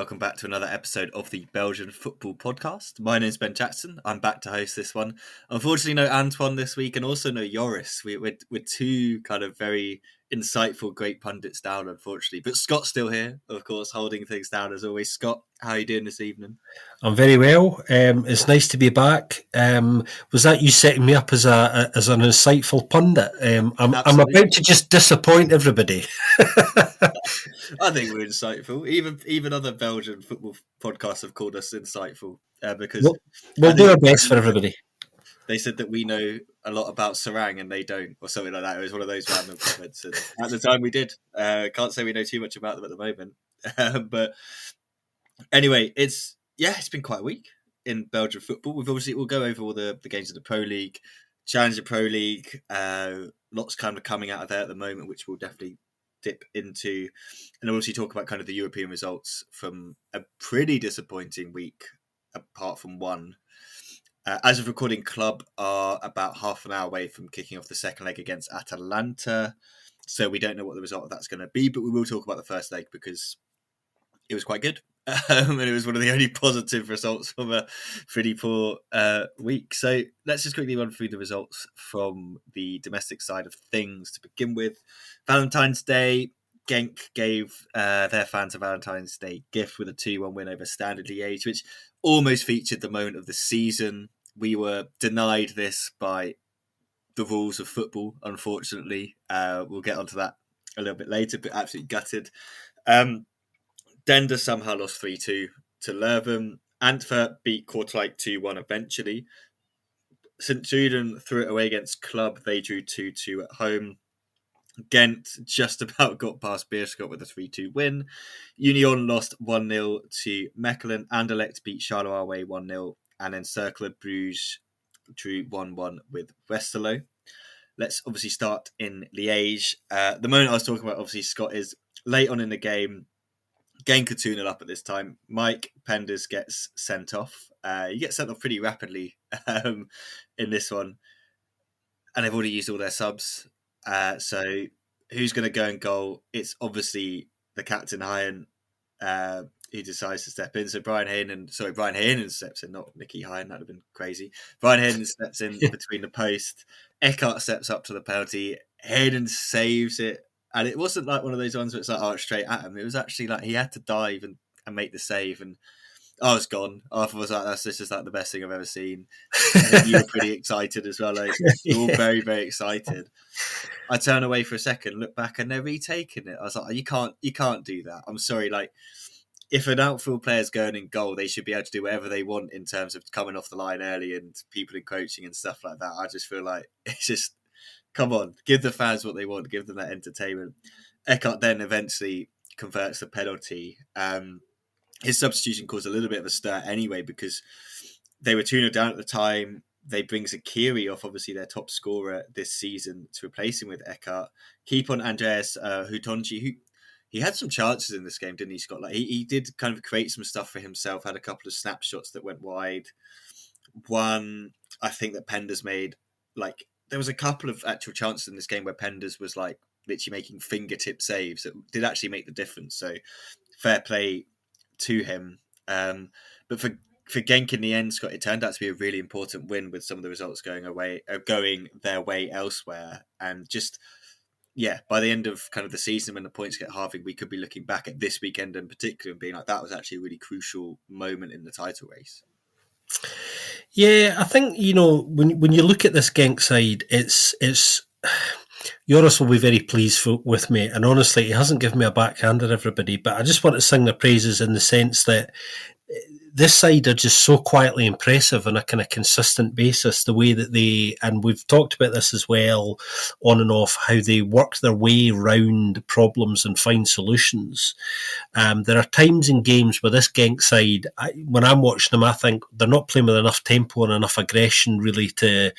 welcome back to another episode of the Belgian Football Podcast. My name is Ben Jackson. I'm back to host this one. Unfortunately, no Antoine this week, and also no Joris. We're two kind of very insightful, great pundits down, unfortunately. But Scott's still here, of course, holding things down as always. Scott, how are you doing this evening? I'm very well. It's nice to be back. Was that you setting me up as an insightful pundit? I'm about to just disappoint everybody. I think we're insightful. Even other Belgian football podcasts have called us insightful because we'll do our best for everybody. They said that we know a lot about Sarang and they don't, or something like that. It was one of those random comments. And at the time we did. Can't say we know too much about them at the moment. But anyway, it's been quite a week in Belgian football. We'll go over all the games of the Pro League, Challenger Pro League. Lots kind of coming out of there at the moment, which we'll definitely dip into, and obviously talk about kind of the European results from a pretty disappointing week, apart from one. As of recording, Club are about half an hour away from kicking off the second leg against Atalanta, so we don't know what the result of that's going to be, but we will talk about the first leg because it was quite good. And it was one of the only positive results from a pretty poor week. So let's just quickly run through the results from the domestic side of things to begin with. Valentine's Day, Genk gave their fans a Valentine's Day gift with a 2-1 win over Standard Liège, which almost featured the moment of the season. We were denied this by the rules of football, unfortunately. We'll get onto that a little bit later, but absolutely gutted. Dender somehow lost 3-2 to Leuven. Antwerp beat Kortrijk 2-1 eventually. St. Truiden threw it away against Club. They drew 2-2 at home. Ghent just about got past Beerschot with a 3-2 win. Union lost 1-0 to Mechelen. Anderlecht beat Charleroi away 1-0. And then Cercle Bruges drew 1-1 with Westerlo. Let's obviously start in Liège. The moment I was talking about, obviously, Scott, is late on in the game. Genk are 2-0 up at this time. Mike Penders gets sent off. He gets sent off pretty rapidly in this one. And they've already used all their subs. So who's going to go in goal? It's obviously the captain, Hyen, who decides to step in. So Brian Hayden steps in, not Nicky Hyen. That would have been crazy. Brian Hayden steps in between the post. Eckhart steps up to the penalty. Hayden saves it. And it wasn't like one of those ones where it's like, it's straight at him. It was actually like he had to dive and make the save. And I was gone. I was like, this is like the best thing I've ever seen. And you were pretty excited as well. Like, you're all very, very excited. I turn away for a second, look back, and they're retaking it. I was like, you can't do that. I'm sorry. Like, if an outfield player's going in goal, they should be able to do whatever they want in terms of coming off the line early and people encroaching and stuff like that. I just feel like it's just, come on, give the fans what they want, give them that entertainment. Eckhart then eventually converts the penalty. His substitution caused a little bit of a stir anyway because they were 2-0 down at the time. They bring Zakiri off, obviously their top scorer this season, to replace him with Eckhart. Keep on Andreas Hutonji, who he had some chances in this game, didn't he, Scott? Like he did kind of create some stuff for himself, had a couple of snapshots that went wide. One, I think that Penders made, like, there was a couple of actual chances in this game where Penders was like literally making fingertip saves that did actually make the difference. So fair play to him. But for Genk in the end, Scott, it turned out to be a really important win with some of the results going their way elsewhere. And just, by the end of kind of the season when the points get halving, we could be looking back at this weekend in particular and being like, that was actually a really crucial moment in the title race. Yeah, I think, when you look at this Genk side, it's Joris will be very pleased with me, and honestly, he hasn't given me a backhander, everybody, but I just want to sing their praises in the sense that this side are just so quietly impressive on a kind of consistent basis, the way that and we've talked about this as well, on and off, how they work their way around problems and find solutions. There are times in games where this Genk side, when I'm watching them, I think they're not playing with enough tempo and enough aggression really to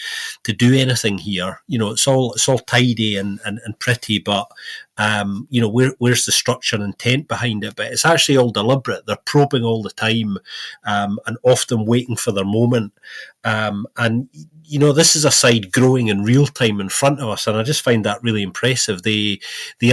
do anything here. It's all tidy and pretty, but where's the structure and intent behind it? But it's actually all deliberate. They're probing all the time and often waiting for their moment. And this is a side growing in real time in front of us, and I just find that really impressive. They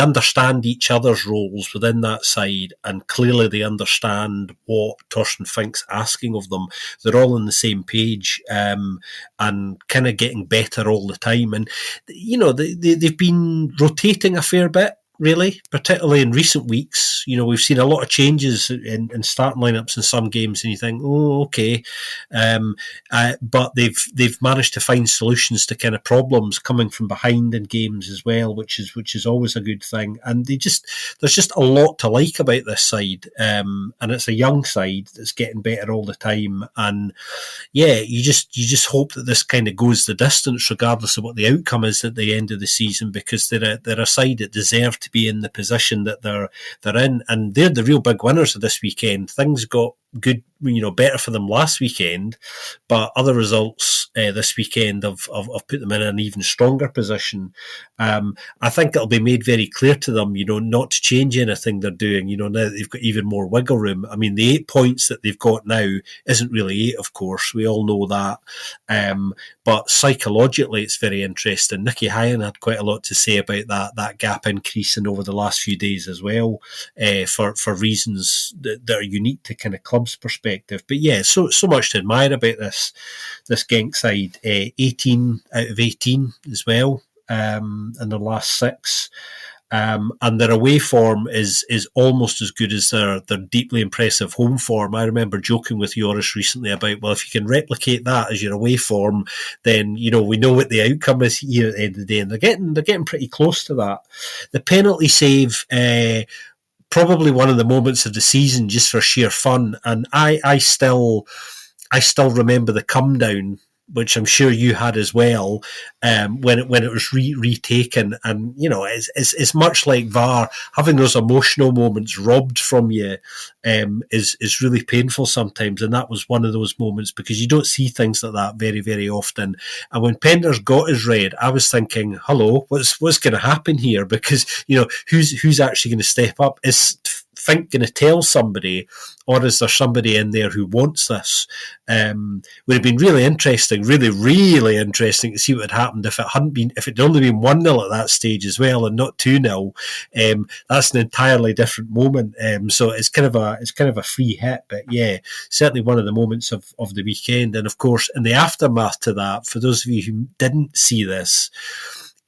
understand each other's roles within that side, and clearly they understand what Torsten Fink's asking of them. They're all on the same page, and kind of getting better all the time. And they've been rotating a fair bit, really, particularly in recent weeks. We've seen a lot of changes in starting lineups in some games, and you think, oh, okay. But they've managed to find solutions to kind of problems coming from behind in games as well, which is always a good thing. And there's just a lot to like about this side, and it's a young side that's getting better all the time. And yeah, you just hope that this kind of goes the distance, regardless of what the outcome is at the end of the season, because they're a side that deserve to be in the position that they're in, and they're the real big winners of this weekend. Things got good, better for them last weekend, but other results this weekend have put them in an even stronger position. I think it'll be made very clear to them, not to change anything they're doing. Now that they've got even more wiggle room. I mean, the 8 points that they've got now isn't really 8, of course. We all know that. But psychologically, it's very interesting. Nicky Hyan had quite a lot to say about that gap increasing over the last few days as well, for reasons that are unique to kind of clubs' perspective. But yeah, so much to admire about this Genk side. 18 out of 18 as well, in the last 6. And their away form is almost as good as their deeply impressive home form. I remember joking with Joris recently about, well, if you can replicate that as your away form, then we know what the outcome is here at the end of the day, and they're getting pretty close to that. The penalty save, probably one of the moments of the season, just for sheer fun, and I still remember the come down, which I'm sure you had as well, when it was retaken. And it's much like VAR. Having those emotional moments robbed from you is really painful sometimes, and that was one of those moments, because you don't see things like that very, very often. And when Penders got his red, I was thinking, hello, what's going to happen here? Because who's actually going to step up? Is Fink going to tell somebody, or is there somebody in there who wants this? Would have been really interesting, really, really interesting to see what had happened if it had only been 1-0 at that stage as well, and not 2-0. That's an entirely different moment. So it's kind of a free hit, but yeah, certainly one of the moments of the weekend. And of course, in the aftermath to that, for those of you who didn't see this,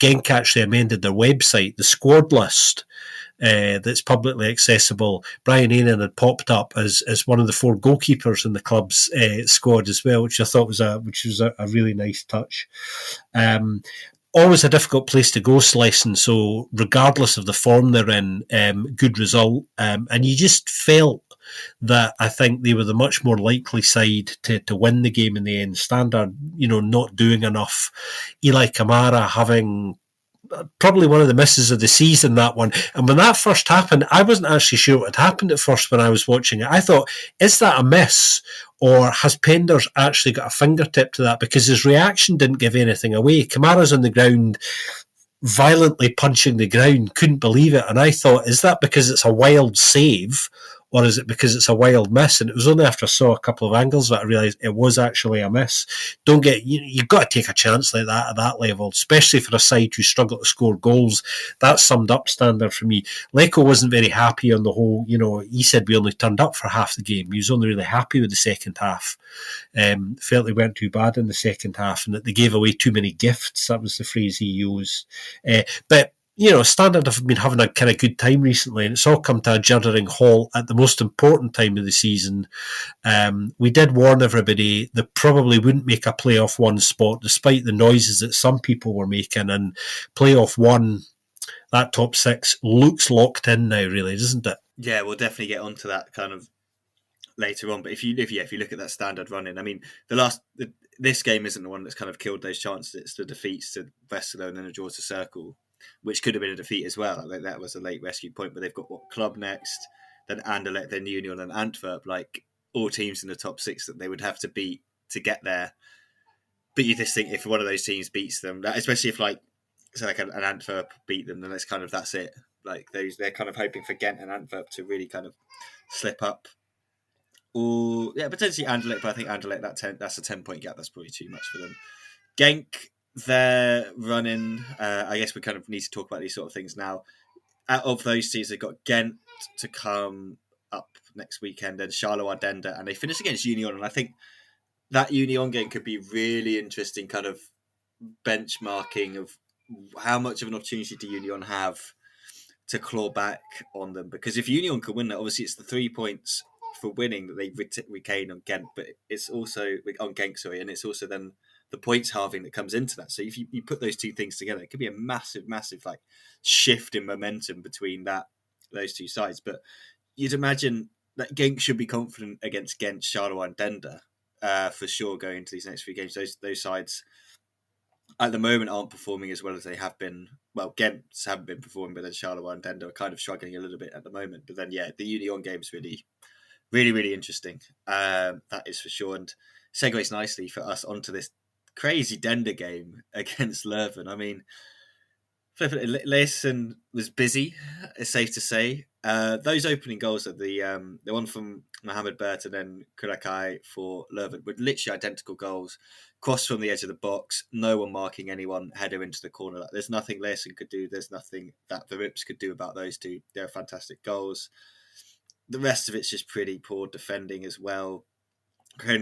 Genk actually amended their website, the squad list. That's publicly accessible. Brian Ainan had popped up as one of the 4 goalkeepers in the club's squad as well, which I thought was a really nice touch. Always a difficult place to go, Slesson, so regardless of the form they're in, good result. And you just felt that I think they were the much more likely side to win the game in the end. Standard, not doing enough. Eli Kamara having probably one of the misses of the season, that one. And when that first happened, I wasn't actually sure what had happened at first when I was watching it. I thought, is that a miss, or has Penders actually got a fingertip to that? Because his reaction didn't give anything away. Kamara's on the ground, violently punching the ground, couldn't believe it. And I thought, is that because it's a wild save, or is it because it's a wild miss? And it was only after I saw a couple of angles that I realised it was actually a miss. You've got to take a chance like that at that level, especially for a side who struggle to score goals. That summed up Standard for me. Leko wasn't very happy on the whole. He said we only turned up for half the game. He was only really happy with the second half. Felt they weren't too bad in the second half, and that they gave away too many gifts. That was the phrase he used. But Standard have been having a kind of good time recently, and it's all come to a juddering halt at the most important time of the season. We did warn everybody they probably wouldn't make a playoff 1 spot, despite the noises that some people were making, and playoff 1, that top 6, looks locked in now, really, doesn't it? Yeah, we'll definitely get onto that kind of later on. But if you look at that Standard running, I mean, this game isn't the one that's kind of killed those chances. It's the defeats to Westerlo and then a draw to Circle, which could have been a defeat as well. I think that was a late rescue point, but they've got Club next, then Anderlecht, then Union and Antwerp, like all teams in the top 6 that they would have to beat to get there. But you just think if one of those teams beats them, especially if an Antwerp beat them, then that's it. Like they're kind of hoping for Ghent and Antwerp to really kind of slip up. or potentially Anderlecht, but I think Anderlecht that's a 10-point gap. That's probably too much for them. Genk, they're running. I guess we kind of need to talk about these sort of things now. Out of those teams, they've got Ghent to come up next weekend, and Charleroi Dender, and they finish against Union. And I think that Union game could be really interesting, kind of benchmarking of how much of an opportunity do Union have to claw back on them. Because if Union can win that, obviously it's the 3 points for winning that they retain on Ghent, but it's also on Genk, sorry, and it's also then the points halving that comes into that. So if you put those two things together, it could be a massive like shift in momentum between those two sides. But you'd imagine that Genk should be confident against Ghent, Charleroi, and Dender for sure going into these next few games. Those sides at the moment aren't performing as well as they have been. Well, Ghent haven't been performing, but then Charleroi and Dender are kind of struggling a little bit at the moment. But then, the Union game is really, really, really interesting. That is for sure. And segues nicely for us onto this crazy Dender game against Leuven. I mean, Leysen was busy, it's safe to say. Those opening goals are the one from Mohamed Bert and then Kurakai for Leuven were literally identical goals. Cross from the edge of the box, no one marking anyone, header into the corner. There's nothing Leysen could do. There's nothing that the Rips could do about those two. They're fantastic goals. The rest of it's just pretty poor defending as well.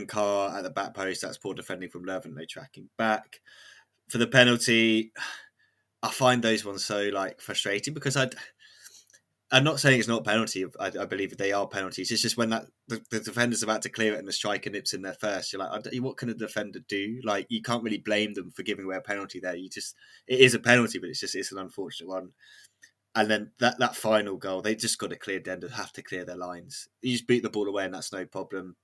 Carr at the back post, that's poor defending from Leuven, no tracking back. For the penalty, I find those ones so frustrating because I'm not saying it's not a penalty. I believe they are penalties. It's just when the defender's about to clear it and the striker nips in there first, you're like, what can a defender do? Like, you can't really blame them for giving away a penalty there. It is a penalty, but it's an unfortunate one. And then that final goal, they just got to clear Dender, have to clear their lines. You just beat the ball away and that's no problem.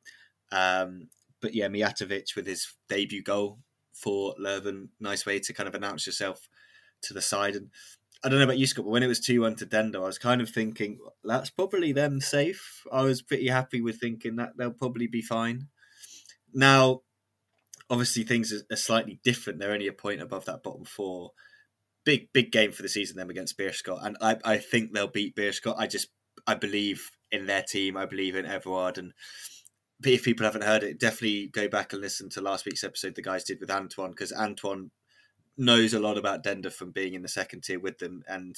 But yeah, Mijatovic with his debut goal for Leuven, nice way to kind of announce yourself to the side. And I don't know about you, Scott, but when it was 2-1 to Dender, I was kind of thinking, that's probably them safe. I was pretty happy with thinking that they'll probably be fine. Now, obviously, things are slightly different. They're only a point above that bottom four. Big game for the season, them against Beerschot. And I think they'll beat Beerschot. I believe in their team. I believe in Everard. And if people haven't heard it, definitely go back and listen to last week's episode the guys did with Antoine, because Antoine knows a lot about Dender from being in the second tier with them, and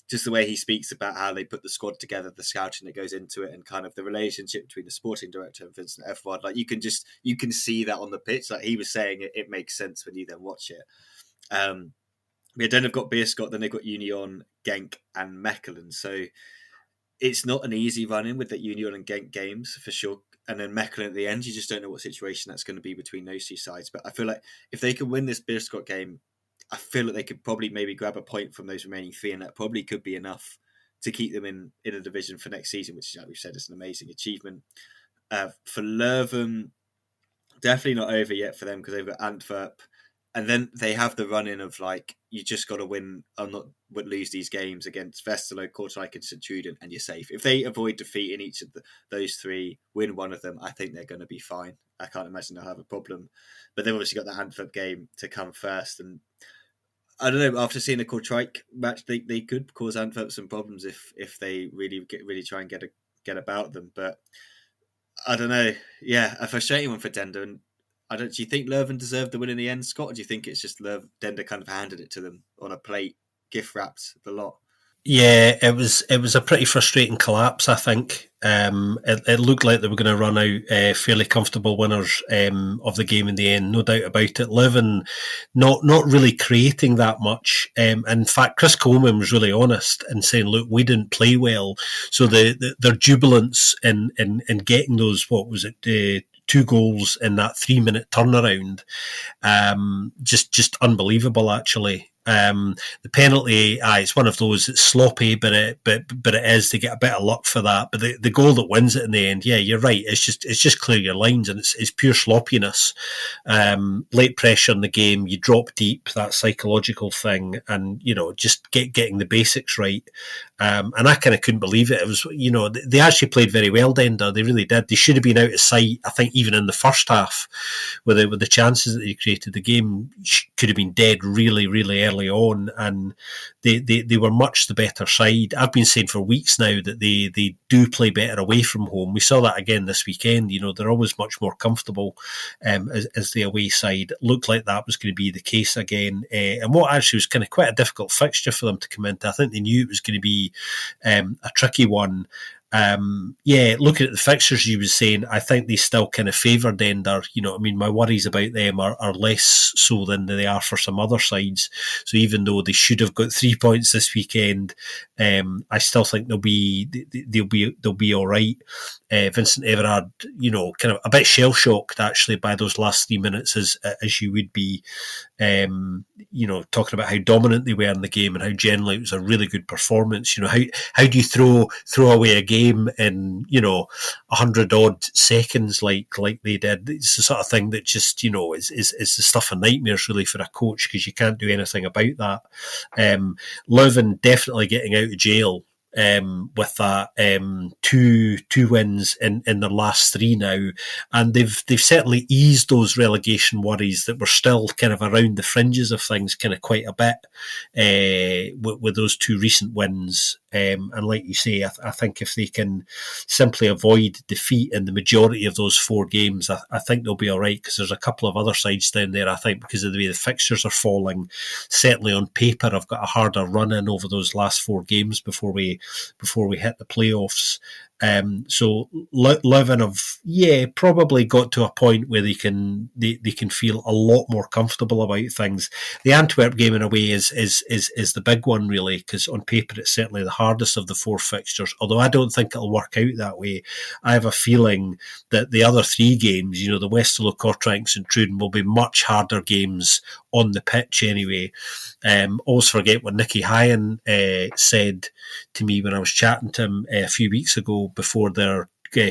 just the way he speaks about how they put the squad together, the scouting that goes into it, and kind of the relationship between the sporting director and Vincent Everard. Like, you can see that on the pitch. Like he was saying, it makes sense when you then watch it. Then they've got Beerschot, then they've got Union, Genk, and Mechelen. So it's not an easy run-in with the Union and Genk games for sure. And then Mechelen at the end, you just don't know what situation that's going to be between those two sides. But I feel like if they can win this Beerschot game, I feel like they could probably maybe grab a point from those remaining three, and that probably could be enough to keep them in a division for next season, which, like we've said, is an amazing achievement. For Leuven, definitely not over yet for them because they've got Antwerp, and then they have the run-in of you just got to win or not lose these games against Westerlo, Kortrijk, and Sint-Truiden, and you're safe. If they avoid defeat in each of those three, win one of them, I think they're going to be fine. I can't imagine they'll have a problem. But they've obviously got the Antwerp game to come first, and I don't know, after seeing the Kortrijk match, they could cause Antwerp some problems if they really try and get about them. But I don't know. Yeah, a frustrating one for Dender. And do you think Leuven deserved the win in the end, Scott? Or do you think it's just Dender kind of handed it to them on a plate, gift wrapped the lot? Yeah, it was a pretty frustrating collapse, I think. It looked like they were going to run out fairly comfortable winners of the game in the end, no doubt about it. Leuven not really creating that much. In fact, Chris Coleman was really honest in saying, look, we didn't play well. So their jubilance in getting those, what was it, 2 goals in that 3-minute turnaround, just unbelievable, actually. The penalty, it's one of those. It's sloppy, but it is. They get a bit of luck for that. But the goal that wins it in the end, yeah, you're right. It's just clear your lines, and it's pure sloppiness. Late pressure in the game, you drop deep, that psychological thing, and just getting the basics right. And I kind of couldn't believe it. It was, they actually played very well, Dender. They really did. They should have been out of sight. I think even in the first half, with the chances that they created, the game could have been dead really, really early early on, and they were much the better side. I've been saying for weeks now that they do play better away from home. We saw that again this weekend. They're always much more comfortable as the away side. It looked like that was going to be the case again, and what actually was kind of quite a difficult fixture for them to come into. I think they knew it was going to be a tricky one. Looking at the fixtures you were saying, I think they still kind of favoured Ender. My worries about them are less so than they are for some other sides. So even though they should have got 3 points this weekend, I still think they'll be all right. Vincent Everard, kind of a bit shell shocked actually by those last 3 minutes, as you would be. Talking about how dominant they were in the game and how generally it was a really good performance. How do you throw away a game in 100 odd seconds like they did? It's the sort of thing that just is the stuff of nightmares really for a coach, because you can't do anything about that. Leuven definitely getting out of jail with that, two wins in their last three now, and they've certainly eased those relegation worries that were still kind of around the fringes of things, kind of quite a bit, with those two recent wins. And like you say, I think if they can simply avoid defeat in the majority of those 4 games, I think they'll be all right, because there's a couple of other sides down there, I think, because of the way the fixtures are falling. Certainly on paper, I've got a harder run in over those last 4 games before we hit the playoffs. So Leuven have probably got to a point where they can feel a lot more comfortable about things. The Antwerp game in a way is the big one really, because on paper it's certainly the hardest of the 4 fixtures, although I don't think it'll work out that way. I have a feeling that the other 3 games, the Westerlo, Kortrijk and Truden, will be much harder games on the pitch anyway. Always forget what Nicky Hyen said to me when I was chatting to him a few weeks ago before their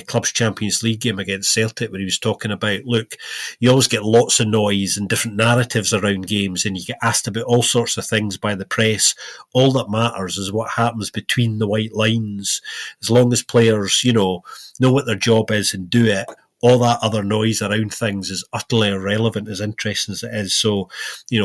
Clubs Champions League game against Celtic, where he was talking about, look, you always get lots of noise and different narratives around games, and you get asked about all sorts of things by the press. All that matters is what happens between the white lines. As long as players, know what their job is and do it, all that other noise around things is utterly irrelevant, as interesting as it is. So,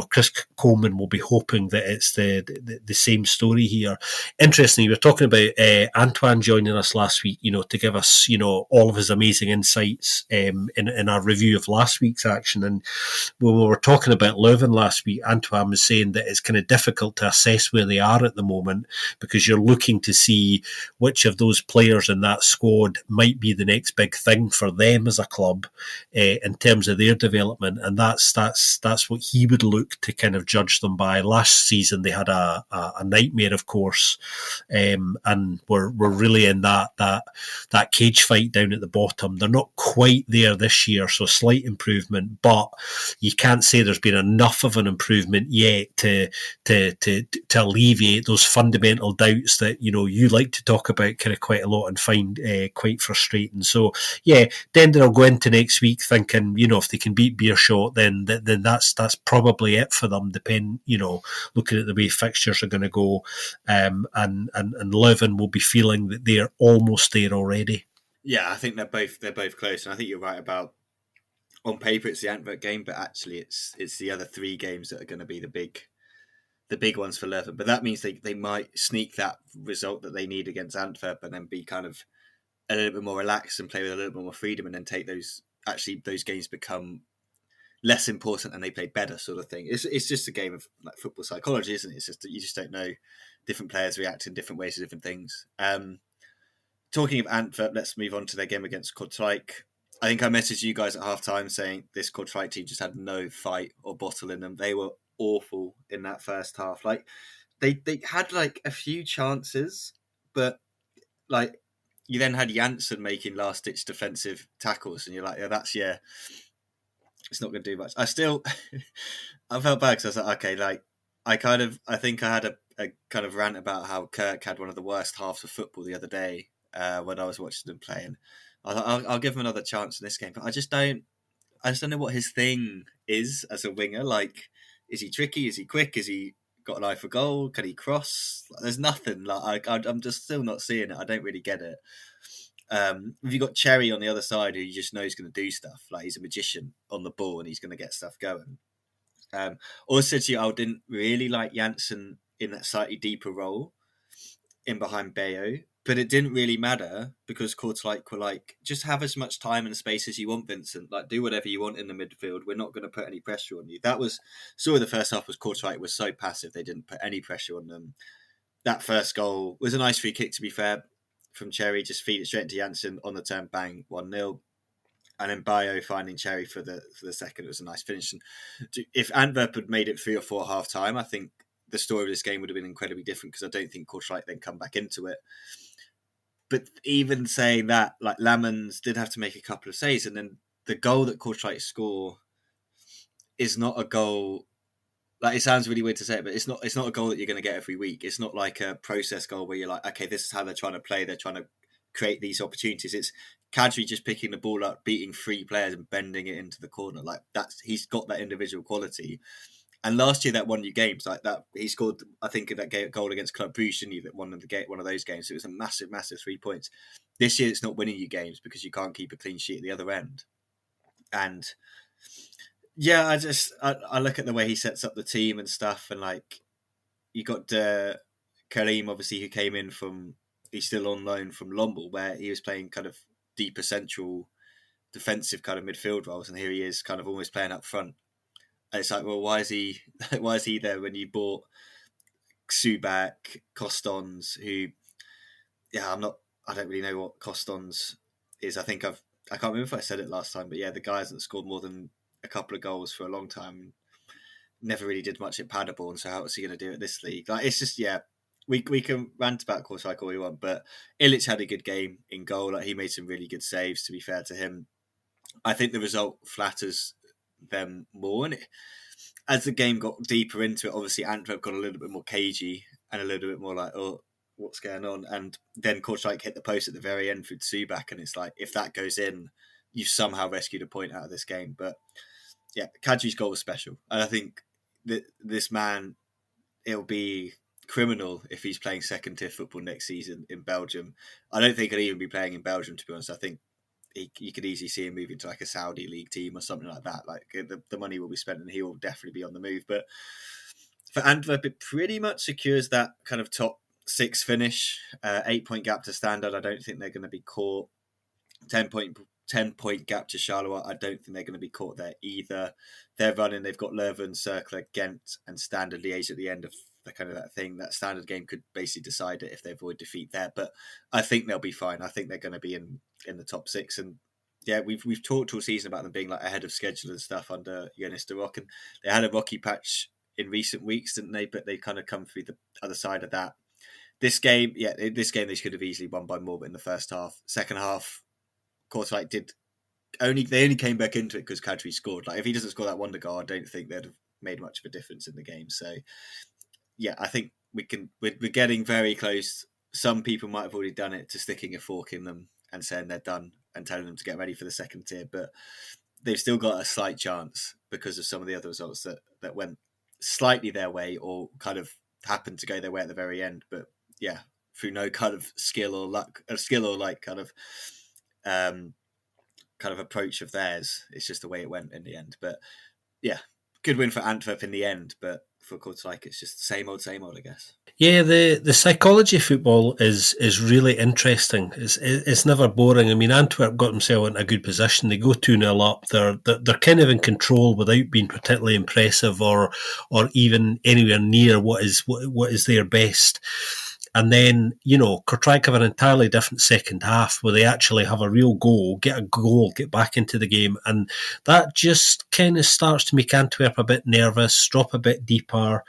Chris Coleman will be hoping that it's the same story here. Interestingly, we were talking about Antoine joining us last week, to give us, all of his amazing insights in our review of last week's action. And when we were talking about Leuven last week, Antoine was saying that it's kind of difficult to assess where they are at the moment, because you're looking to see which of those players in that squad might be the next big thing for them as a club in terms of their development, and that's what he would look to kind of judge them by. Last season they had a nightmare, of course, and we're really in that cage fight down at the bottom. They're not quite there this year, so slight improvement, but you can't say there's been enough of an improvement yet to alleviate those fundamental doubts that you like to talk about kind of quite a lot and find quite frustrating. So yeah, then they'll go into next week thinking, if they can beat Beerschot, then that's probably it for them. Looking at the way fixtures are going to go, and Leuven will be feeling that they're almost there already. Yeah, I think they're both close, and I think you're right about, on paper it's the Antwerp game, but actually it's the other 3 games that are going to be the big ones for Leuven. But that means they might sneak that result that they need against Antwerp, and then be kind of a little bit more relaxed and play with a little bit more freedom, and then take those games become less important and they play better, sort of thing. It's just a game of like football psychology, isn't it? It's just that you just don't know. Different players react in different ways to different things. Talking of Antwerp, let's move on to their game against Kortrijk. I think I messaged you guys at halftime saying this Kortrijk team just had no fight or bottle in them. They were awful in that first half. Like they had like a few chances, but like you then had Janssen making last ditch defensive tackles, and you're like, it's not going to do much. I still, I felt bad because I was like, okay, like I think I had a kind of rant about how Kirk had one of the worst halves of football the other day when I was watching them play, and I'll give him another chance in this game, but I just don't know what his thing is as a winger. Like, is he tricky? Is he quick? Is he got an eye for goal? Can he cross? There's nothing. Like I'm just still not seeing it. I don't really get it. Have you got Cherry on the other side, who you just know is going to do stuff? Like, he's a magician on the ball and he's going to get stuff going. Also, I didn't really like Janssen in that slightly deeper role in behind Bayo, but it didn't really matter because Kortrijk were like, just have as much time and space as you want, Vincent. Like, do whatever you want in the midfield. We're not going to put any pressure on you. That was sort of the first half. Was Kortrijk was so passive they didn't put any pressure on them. That first goal was a nice free kick, to be fair, from Cherry. Just feed it straight into Janssen on the turn, bang, 1-0. And then Bayo finding Cherry for the second. It was a nice finish. And if Antwerp had made it 3 or 4 half time, I think the story of this game would have been incredibly different because I don't think Kortrijk then come back into it. But even saying that, like Lammens did have to make a couple of saves, and then the goal that Kortrijk score is not a goal. Like, it sounds really weird to say it, but it's not a goal that you're going to get every week. It's not like a process goal where you're like, okay, this is how they're trying to play. They're trying to create these opportunities. It's Kadri just picking the ball up, beating 3 players and bending it into the corner. Like, he's got that individual quality. And last year that won you games like that. He scored, I think, that goal against Club Brugge, didn't he? That won one of ththose games. It was a massive, massive 3 points. This year it's not winning you games because you can't keep a clean sheet at the other end. And yeah, I look at the way he sets up the team and stuff, and like you got Karim, obviously, who came in from, he's still on loan from Lommel, where he was playing kind of deeper central defensive kind of midfield roles, and here he is kind of almost playing up front. And it's like, well, why is he there when you bought Subak, Costons, who, yeah, I don't really know what Costons is. I can't remember if I said it last time, but yeah, the guy hasn't scored more than a couple of goals for a long time. Never really did much at Paderborn, so how was he going to do it this league? Like, it's just, yeah, we can rant about Kortrijk all we want, but Illich had a good game in goal. Like, he made some really good saves, to be fair to him. I think the result flatters them more, and as the game got deeper into it, obviously Antwerp got a little bit more cagey and a little bit more like, oh, what's going on? And then Kortrijk hit the post at the very end for Subak, and it's like, if that goes in, you've somehow rescued a point out of this game. But yeah, Kadri's goal was special, and I think that this man, it'll be criminal if he's playing second tier football next season in Belgium. I don't think he'll even be playing in Belgium, to be honest. I think you could easily see him moving to like a Saudi league team or something like that. Like, the money will be spent and he will definitely be on the move. But for Antwerp, it pretty much secures that kind of top 6 finish. 8-point gap to Standard. I don't think they're going to be caught. 10-point gap to Charleroi. I don't think they're going to be caught there either. They're running. They've got Leuven, Cercle, Ghent, and Standard Liège at the end of the kind of that thing. That Standard game could basically decide it if they avoid defeat there. But I think they'll be fine. I think they're going to be in the top 6. And yeah, we've talked all season about them being like ahead of schedule and stuff under Jonas de Rock, and they had a rocky patch in recent weeks, didn't they? But they kind of come through the other side of that. This game they should have easily won by more, but in the first half. Second half, Kortrijk only came back into it because Kadri scored. Like, if he doesn't score that wonder goal, I don't think they'd have made much of a difference in the game. So yeah, I think we're getting very close. Some people might have already done it to sticking a fork in them and saying they're done and telling them to get ready for the second tier, but they've still got a slight chance because of some of the other results that went slightly their way or kind of happened to go their way at the very end. But yeah, through no kind of skill or like kind of approach of theirs. It's just the way it went in the end. But yeah, good win for Antwerp in the end, but for Kortrijk, it's just same old, I guess. Yeah, the psychology of football is really interesting. It's never boring. I mean, Antwerp got themselves in a good position. They go 2-0 up. They're kind of in control without being particularly impressive or even anywhere near what is their best. And then, Kortrijk have an entirely different second half where they actually have a real goal, get back into the game. And that just kind of starts to make Antwerp a bit nervous, drop a bit deeper,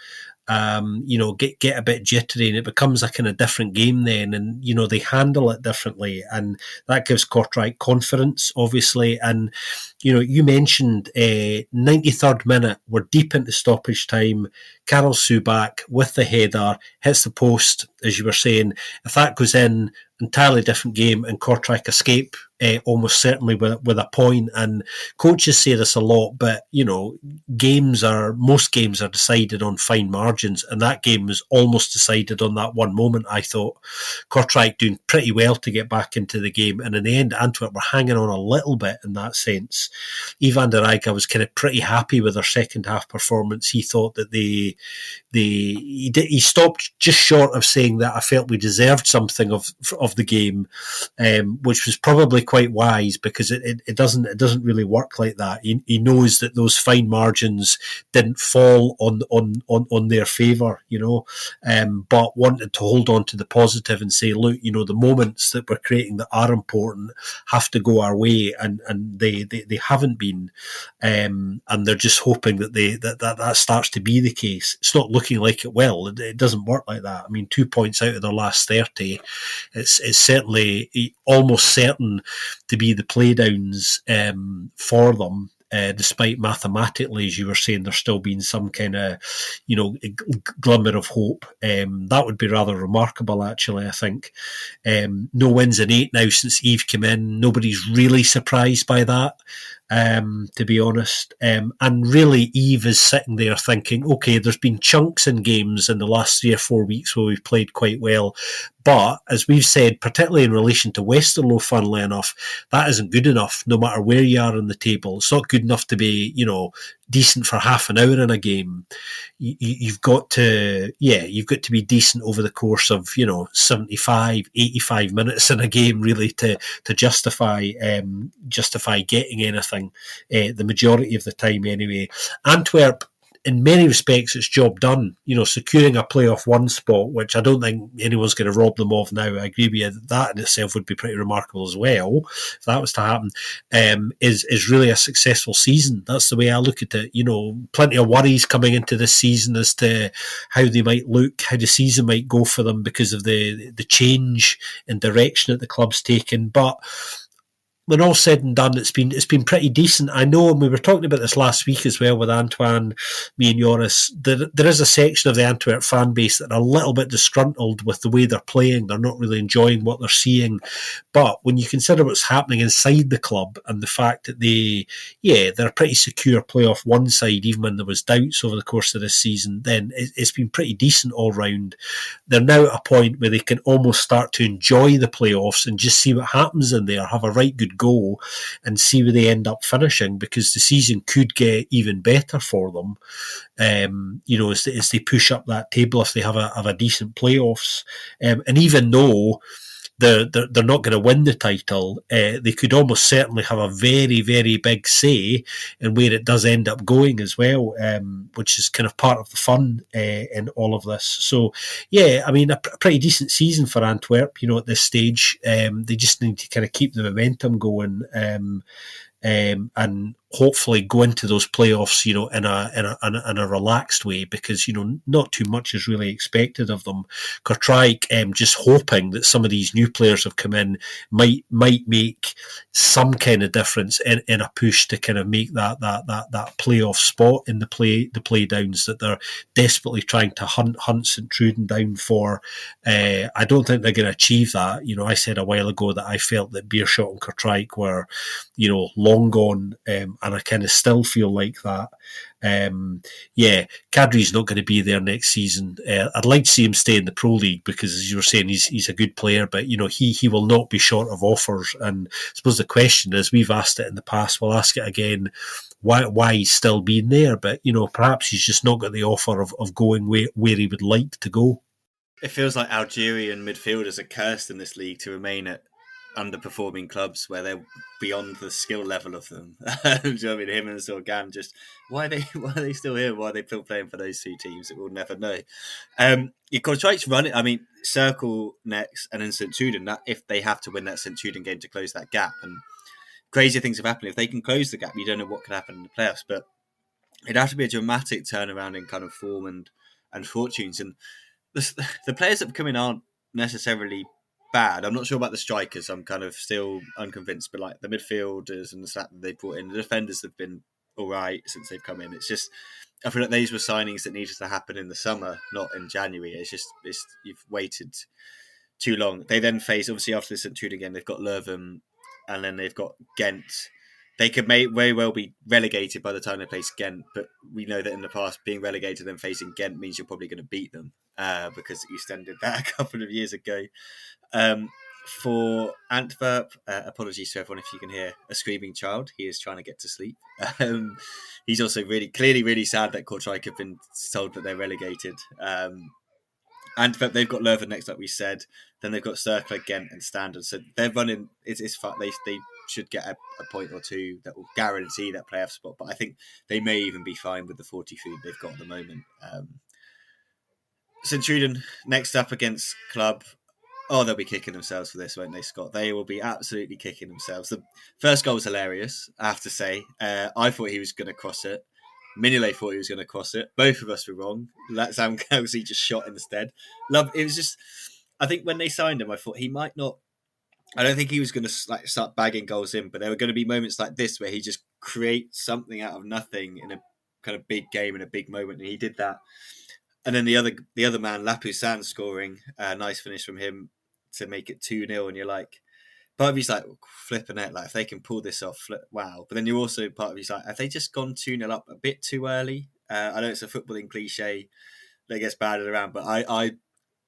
get a bit jittery, and it becomes a kind of different game then. And, they handle it differently. And that gives Kortrijk confidence, obviously. And, you mentioned 93rd minute, we're deep into stoppage time. Karel Subak with the header hits the post, as you were saying. If that goes in, entirely different game, and Kortrijk escape almost certainly with a point. And coaches say this a lot, but most games are decided on fine margins, and that game was almost decided on that one moment. I thought Kortrijk doing pretty well to get back into the game, and in the end, Antwerp were hanging on a little bit in that sense. Ivan der Eyck was kind of pretty happy with their second half performance. He thought that he stopped just short of saying that I felt we deserved something of the game, which was probably quite wise, because it doesn't really work like that. He knows that those fine margins didn't fall on their favour, but wanted to hold on to the positive and say, look, the moments that we're creating that are important have to go our way, and they haven't been, and they're just hoping that that starts to be the case. It's not looking like it will. It doesn't work like that. I mean, 2 points out of their last 30, it's certainly almost certain to be the playdowns for them. Despite mathematically, as you were saying, there's still been some kind of, glimmer of hope. That would be rather remarkable, actually, I think. No wins in 8 now since Eve came in. Nobody's really surprised by that, to be honest. And really, Eve is sitting there thinking, okay, there's been chunks in games in the last 3 or 4 weeks where we've played quite well. But as we've said, particularly in relation to Westerlo, funnily enough, that isn't good enough, no matter where you are on the table. It's not good enough to be, decent for half an hour in a game. You've got to be decent over the course of 75, 85 minutes in a game, really, to justify getting anything. The majority of the time, anyway. Antwerp, in many respects, it's job done. Securing a playoff 1 spot, which I don't think anyone's going to rob them of now. I agree with you. That in itself would be pretty remarkable as well, if that was to happen. Is really a successful season. That's the way I look at it. Plenty of worries coming into this season as to how they might look, how the season might go for them because of the change in direction that the club's taken. But when all said and done, it's been pretty decent. I know, and we were talking about this last week as well with Antoine, me and Joris, there is a section of the Antwerp fan base that are a little bit disgruntled with the way they're playing. They're not really enjoying what they're seeing. But when you consider what's happening inside the club and the fact that they're a pretty secure playoff 1 side, even when there was doubts over the course of this season, then it's been pretty decent all round. They're now at a point where they can almost start to enjoy the playoffs and just see what happens in there, have a right good go and see where they end up finishing, because the season could get even better for them. As they push up that table, if they have a decent playoffs, and even though they're not going to win the title, they could almost certainly have a very, very big say in where it does end up going as well, which is kind of part of the fun in all of this. So, yeah, I mean, a pretty decent season for Antwerp, at this stage. They just need to kind of keep the momentum going, and hopefully go into those playoffs, in a relaxed way, because not too much is really expected of them. Kortrijk, just hoping that some of these new players have come in might make some kind of difference in a push to kind of make that playoff spot in the play downs that they're desperately trying to hunt St Truden down for. I don't think they're going to achieve that. I said a while ago that I felt that Beerschot and Kortrijk were, long gone, and I kind of still feel like that. Kadri's not going to be there next season. I'd like to see him stay in the Pro League, because, as you were saying, he's a good player, but he will not be short of offers. And I suppose the question is, we've asked it in the past, we'll ask it again, why he's still being there. But perhaps he's just not got the offer of going where he would like to go. It feels like Algerian midfielders are cursed in this league to remain at underperforming clubs where they're beyond the skill level of them. Do you know what I mean? Him and Sorgan, just why are they still here? Why are they still playing for those 2 teams? We'll never know. Kortrijk's running. I mean, Circle next, and then St Truden. That if they have to win that St Truden game to close that gap, and crazy things have happened. If they can close the gap, you don't know what could happen in the playoffs. But it'd have to be a dramatic turnaround in kind of form and fortunes. And the players that have come in aren't necessarily bad. I'm not sure about the strikers. I'm kind of still unconvinced, but like the midfielders and the stuff that they brought in, the defenders have been all right since they've come in. It's just, I feel like these were signings that needed to happen in the summer, not in January. It's you've waited too long. They then face, obviously, after the St. Trude game, they've got Leuven, and then they've got Ghent. They could very well be relegated by the time they face Ghent, but we know that in the past, being relegated and facing Ghent means you're probably going to beat them because Eastend did that a couple of years ago. For Antwerp, apologies to everyone if you can hear a screaming child. He is trying to get to sleep. He's also really sad that Kortrijk have been told that they're relegated. Antwerp, they've got Leuven next, like we said. Then they've got Cercle, Ghent, and Standard. So they're running. It's fun. They should get a point or two that will guarantee that playoff spot. But I think they may even be fine with the 43 they've got at the moment. St. Truden next up against Club. Oh, they'll be kicking themselves for this, won't they, Scott? They will be absolutely kicking themselves. The first goal was hilarious, I have to say. I thought he was going to cross it. Mignolet thought he was going to cross it. Both of us were wrong. Sam Kelsey just shot instead. It was just, I think when they signed him, I thought he might not. I don't think he was going to start bagging goals in, but there were going to be moments like this where he just creates something out of nothing in a kind of big game in a big moment, and he did that. And then the other man, Lapoussin, scoring a nice finish from him to make it 2-0, and you're like, part of you's like, flipping it, like if they can pull this off, wow. But then you're also, part of you's like, have they just gone 2-0 up a bit too early? I know it's a footballing cliche that gets batted around, but I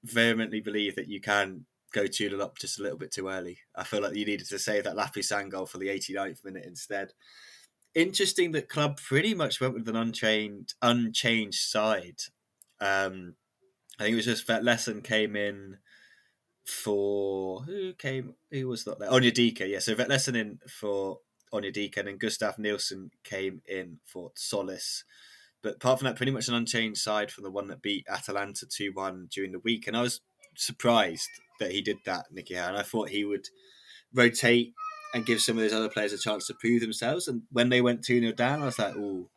vehemently believe that you can go 2-0 up just a little bit too early. I feel like you needed to save that Lapoussin goal for the 89th minute instead. Interesting that Club pretty much went with an unchanged side. I think it was just that Lesson came in for who was not there? Onyedika, yeah. So Vetlesen in for Onyedika, and then Gustav Nielsen came in for Soulless. But apart from that, pretty much an unchanged side from the one that beat Atalanta 2-1 during the week. And I was surprised that he did that, Nicky Howe. And I thought he would rotate and give some of those other players a chance to prove themselves. And when they went 2-0 down, I was like, oh,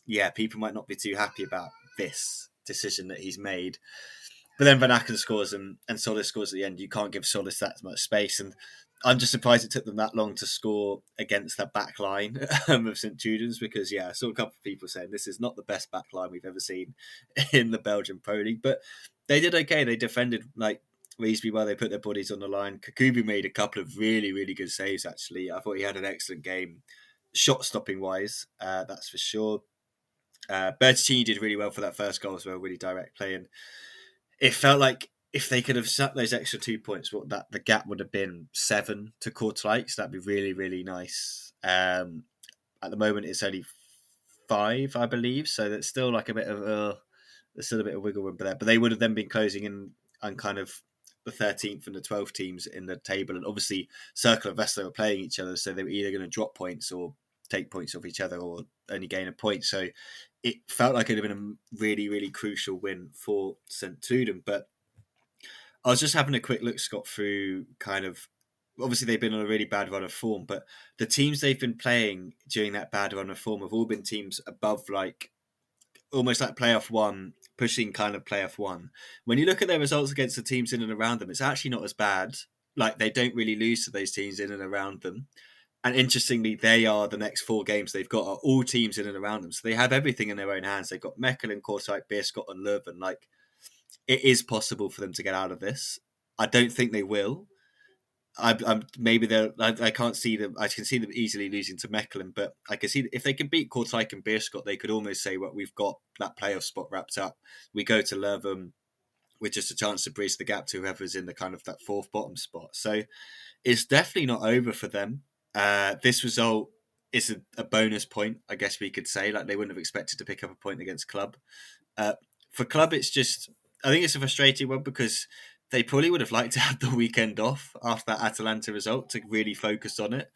yeah, people might not be too happy about this decision that he's made. But then Van Aken scores and Solis scores at the end. You can't give Solis that much space. And I'm just surprised it took them that long to score against that back line of St. Juden's because, yeah, I saw a couple of people saying this is not the best back line we've ever seen in the Belgian Pro League. But they did okay. They defended reasonably well. They put their bodies on the line. Kakubi made a couple of really, really good saves, actually. I thought he had an excellent game, shot-stopping wise, that's for sure. Bertocchini did really well for that first goal as well, really direct play. And it felt like if they could have set those extra 2 points, the gap would have been 7 to Kortrijk. So that'd be really, really nice. At the moment, it's only 5, I believe. So that's still like there's still a bit of wiggle room there. But they would have then been closing in on kind of the 13th and the 12th teams in the table. And obviously, Cercle and Vesta were playing each other. So they were either going to drop points or take points off each other or only gain a point. So it felt like it would have been a really, really crucial win for St. Truden. But I was just having a quick look, Scott, through kind of, obviously they've been on a really bad run of form, but the teams they've been playing during that bad run of form have all been teams above almost like playoff one, pushing kind of playoff one. When you look at their results against the teams in and around them, it's actually not as bad. Like they don't really lose to those teams in and around them. And interestingly, they are the next 4 games they've got are all teams in and around them. So they have everything in their own hands. They've got Mechelen, Kortrijk, Beerschot, and Leuven. Like, it is possible for them to get out of this. I don't think they will. Maybe they're. I can't see them. I can see them easily losing to Mechelen, but I can see if they can beat Kortrijk and Beerschot, they could almost say, "Well, we've got that playoff spot wrapped up." We go to Leuven with just a chance to bridge the gap to whoever's in the kind of that 4th bottom spot. So it's definitely not over for them. This result is a bonus point, I guess we could say. Like they wouldn't have expected to pick up a point against Club. For Club, it's just, I think it's a frustrating one because they probably would have liked to have the weekend off after that Atalanta result to really focus on it.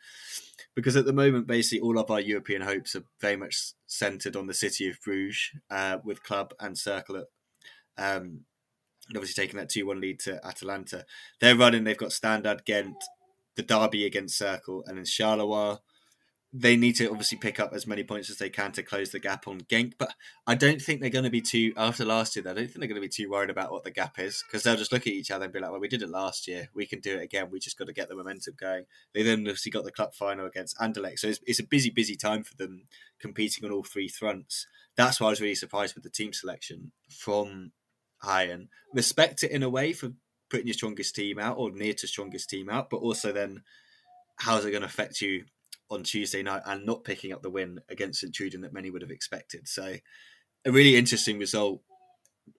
Because at the moment, basically, all of our European hopes are very much centred on the city of Bruges with Club and Cercle. Obviously taking that 2-1 lead to Atalanta. They're running, they've got Standard, Ghent, the derby against Cercle, and then Charleroi. They need to obviously pick up as many points as they can to close the gap on Genk, but I don't think they're going to be after last year, I don't think they're going to be too worried about what the gap is, because they'll just look at each other and be like, well, we did it last year, we can do it again, we just got to get the momentum going. They then obviously got the club final against Anderlecht, so it's a busy time for them competing on all 3 fronts. That's why I was really surprised with the team selection from Hayen. Respect it in a way for putting your strongest team out or near to strongest team out, but also then how's it going to affect you on Tuesday night and not picking up the win against St Truiden that many would have expected. So a really interesting result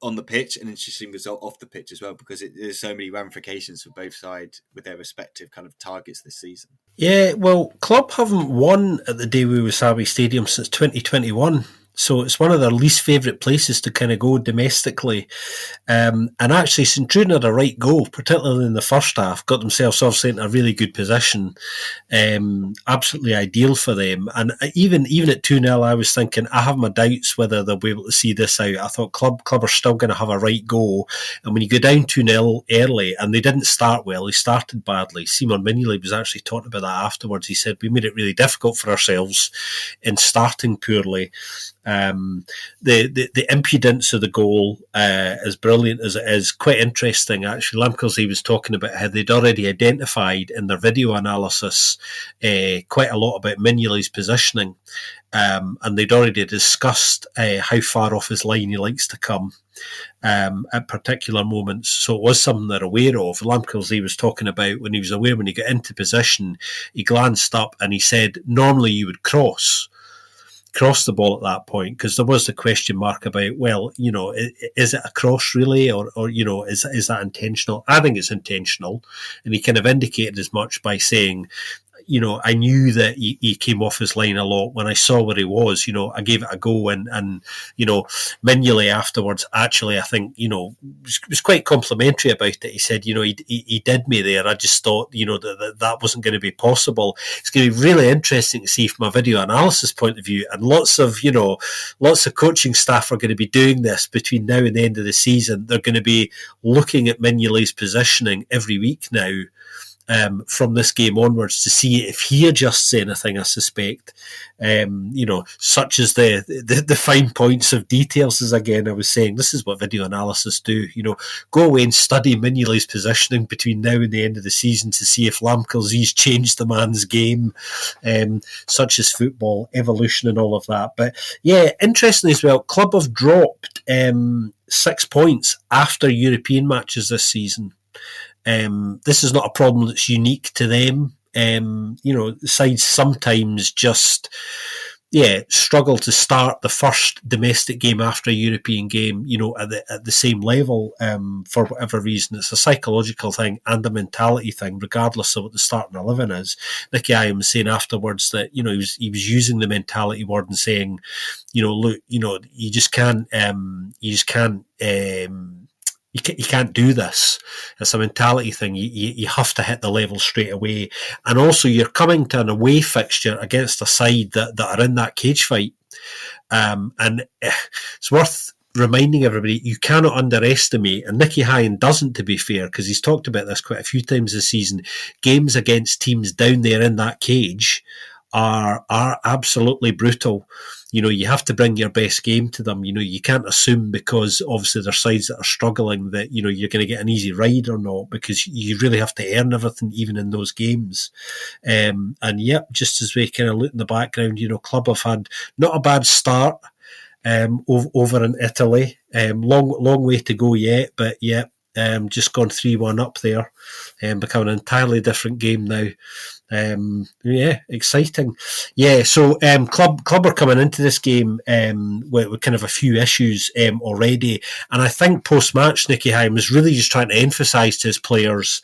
on the pitch, an interesting result off the pitch as well, because there's so many ramifications for both sides with their respective kind of targets this season. Yeah, well, Club haven't won at the Daewoo Wasabi Stadium since 2021. So it's one of their least favourite places to kind of go domestically. And actually, St Truiden had a right go, particularly in the first half, got themselves obviously in a really good position. Absolutely ideal for them. And even at 2-0, I was thinking, I have my doubts whether they'll be able to see this out. I thought Club are still going to have a right go. And when you go down 2-0 early, and they didn't start well, they started badly. Simon Mignolet was actually talking about that afterwards. He said, we made it really difficult for ourselves in starting poorly. The impudence of the goal, as brilliant as it is, quite interesting actually. Lamkelzee was talking about how they'd already identified in their video analysis quite a lot about Mignolet's positioning, and they'd already discussed how far off his line he likes to come at particular moments. So it was something they're aware of. Lamkelzee was talking about when he was aware when he got into position, he glanced up and he said, normally you would cross the ball at that point, because there was the question mark about, well, you know, is it a cross really, or you know, is that intentional? I think it's intentional, and he kind of indicated as much by saying, you know, I knew that he came off his line a lot. When I saw where he was, you know, I gave it a go. And you know, Mignolet afterwards, actually, I think, you know, was quite complimentary about it. He said, you know, he did me there. I just thought, you know, that wasn't going to be possible. It's going to be really interesting to see from a video analysis point of view. And lots of coaching staff are going to be doing this between now and the end of the season. They're going to be looking at Mignolet's positioning every week now, from this game onwards, to see if he adjusts anything, I suspect. You know, such as the fine points of details, as again I was saying, this is what video analysis do. You know, go away and study Mignolet's positioning between now and the end of the season to see if Lamkelzee's changed the man's game, such as football, evolution and all of that. But yeah, interesting as well, Club have dropped 6 points after European matches this season. This is not a problem that's unique to them. You know, sides sometimes just, struggle to start the first domestic game after a European game, you know, at the same level, for whatever reason. It's a psychological thing and a mentality thing, regardless of what the starting 11 is. Nicky Iam was saying afterwards that, you know, he was using the mentality word and saying, you know, look, you know, you can't do this. It's a mentality thing. You have to hit the level straight away. And also, you're coming to an away fixture against a side that are in that cage fight. And it's worth reminding everybody, you cannot underestimate, and Nicky Hine doesn't, to be fair, because he's talked about this quite a few times this season, games against teams down there in that cage are absolutely brutal. You know, you have to bring your best game to them. You know, you can't assume, because obviously there's sides that are struggling, that, you know, you're going to get an easy ride or not, because you really have to earn everything, even in those games. And yep, just as we kind of look in the background, you know, Club have had not a bad start over in Italy. Long way to go yet, but yeah, just gone 3-1 up there, becoming an entirely different game now. Exciting. Yeah, so Club are coming into this game with kind of a few issues already, and I think post-match Nicky Hine was really just trying to emphasise to his players,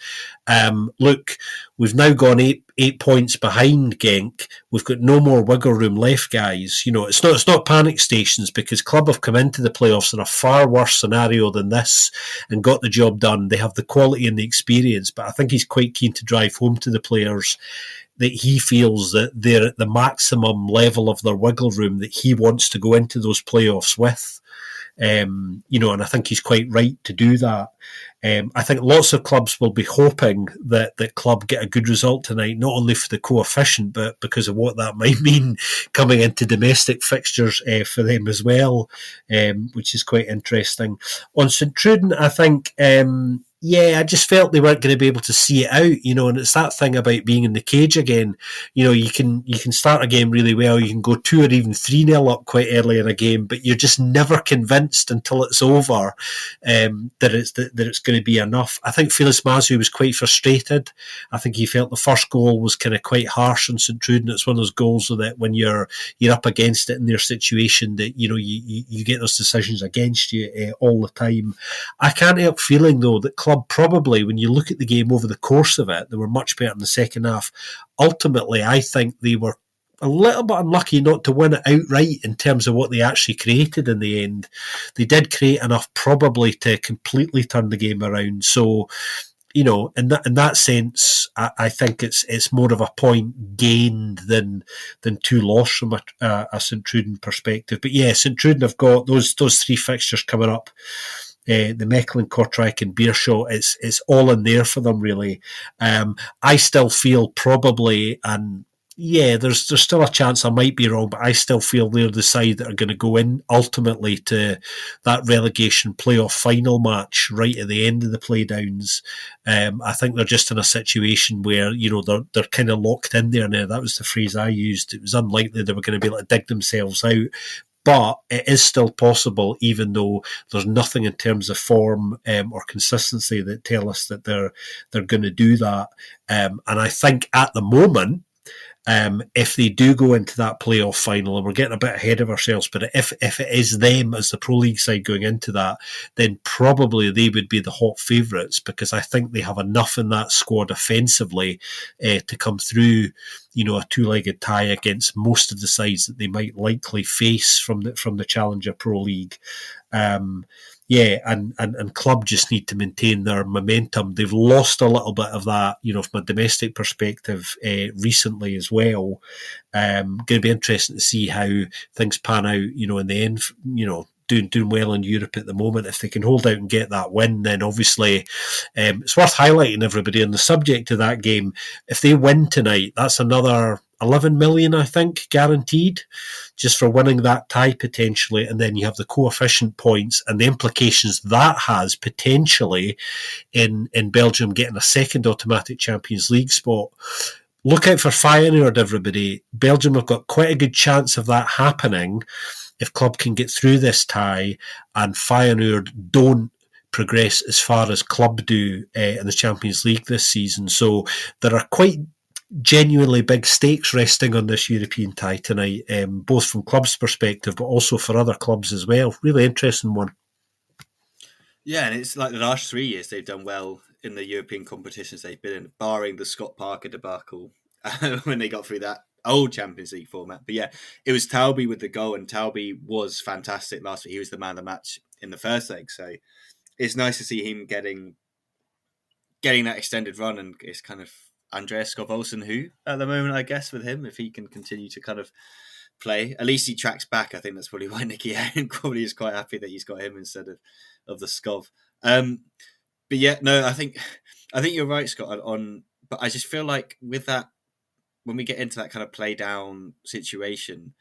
look, we've now gone eight points behind Genk. We've got no more wiggle room left, guys. You know, it's not panic stations, because Club have come into the playoffs in a far worse scenario than this and got the job done. They have the quality and the experience, but I think he's quite keen to drive home to the players that he feels that they're at the maximum level of their wiggle room that he wants to go into those playoffs with. You know, and I think he's quite right to do that. I think lots of clubs will be hoping that Club get a good result tonight, not only for the coefficient, but because of what that might mean coming into domestic fixtures for them as well, which is quite interesting. On St Truiden, I think yeah, I just felt they weren't going to be able to see it out, and it's that thing about being in the cage again. You can start a game really well, you can go 2 or even 3-0 up quite early in a game, but you're just never convinced until it's over that it's going to be enough. I think Felix Mazu was quite frustrated. I think he felt the first goal was kind of quite harsh on St Truden. It's one of those goals that when you're up against it in their situation, that you get those decisions against you all the time. I can't help feeling though that club probably, when you look at the game over the course of it, they were much better in the second half. Ultimately, I think they were a little bit unlucky not to win it outright in terms of what they actually created in the end. They did create enough probably to completely turn the game around. So, in that sense, I think it's more of a point gained than two lost from a St Truden perspective. But yeah, St Truden have got those three fixtures coming up. The Mechelen, Kortrijk, and Beerschot. It's all in there for them, really. I still feel probably, and yeah, there's still a chance I might be wrong, but I still feel they're the side that are going to go in ultimately to that relegation playoff final match right at the end of the playdowns. I think they're just in a situation where they're kind of locked in there now. That was the phrase I used. It was unlikely they were going to be able to dig themselves out. But it is still possible, even though there's nothing in terms of form or consistency that tell us that they're going to do that. And I think at the moment, if they do go into that playoff final, and we're getting a bit ahead of ourselves, but if it is them as the Pro League side going into that, then probably they would be the hot favourites, because I think they have enough in that squad offensively to come through, a two-legged tie against most of the sides that they might likely face from the Challenger Pro League. Yeah, and club just need to maintain their momentum. They've lost a little bit of that, from a domestic perspective recently as well. Going to be interesting to see how things pan out, in the end. Doing well in Europe at the moment. If they can hold out and get that win, then obviously it's worth highlighting everybody on the subject of that game. If they win tonight, that's another 11 million, I think, guaranteed, just for winning that tie potentially. And then you have the coefficient points and the implications that has potentially in Belgium getting a second automatic Champions League spot. Look out for Feyenoord, everybody. Belgium have got quite a good chance of that happening if club can get through this tie and Feyenoord don't progress as far as club do in the Champions League this season. So there are quite genuinely big stakes resting on this European tie tonight, both from club's perspective, but also for other clubs as well. Really interesting one. Yeah, and it's like the last 3 years they've done well in the European competitions they've been in, barring the Scott Parker debacle when they got through that old Champions League format. But yeah, it was Talby with the goal, and Talby was fantastic last week. He was the man of the match in the first leg, so it's nice to see him getting that extended run, and it's kind of Andreas Scott Olsen who at the moment, I guess, with him, if he can continue to kind of play, at least he tracks back. I think that's probably why Nicky Aaron probably is quite happy that he's got him instead of the Scov. But yeah, no, I think you're right, Scott. But I just feel like with that, when we get into that kind of play down situation,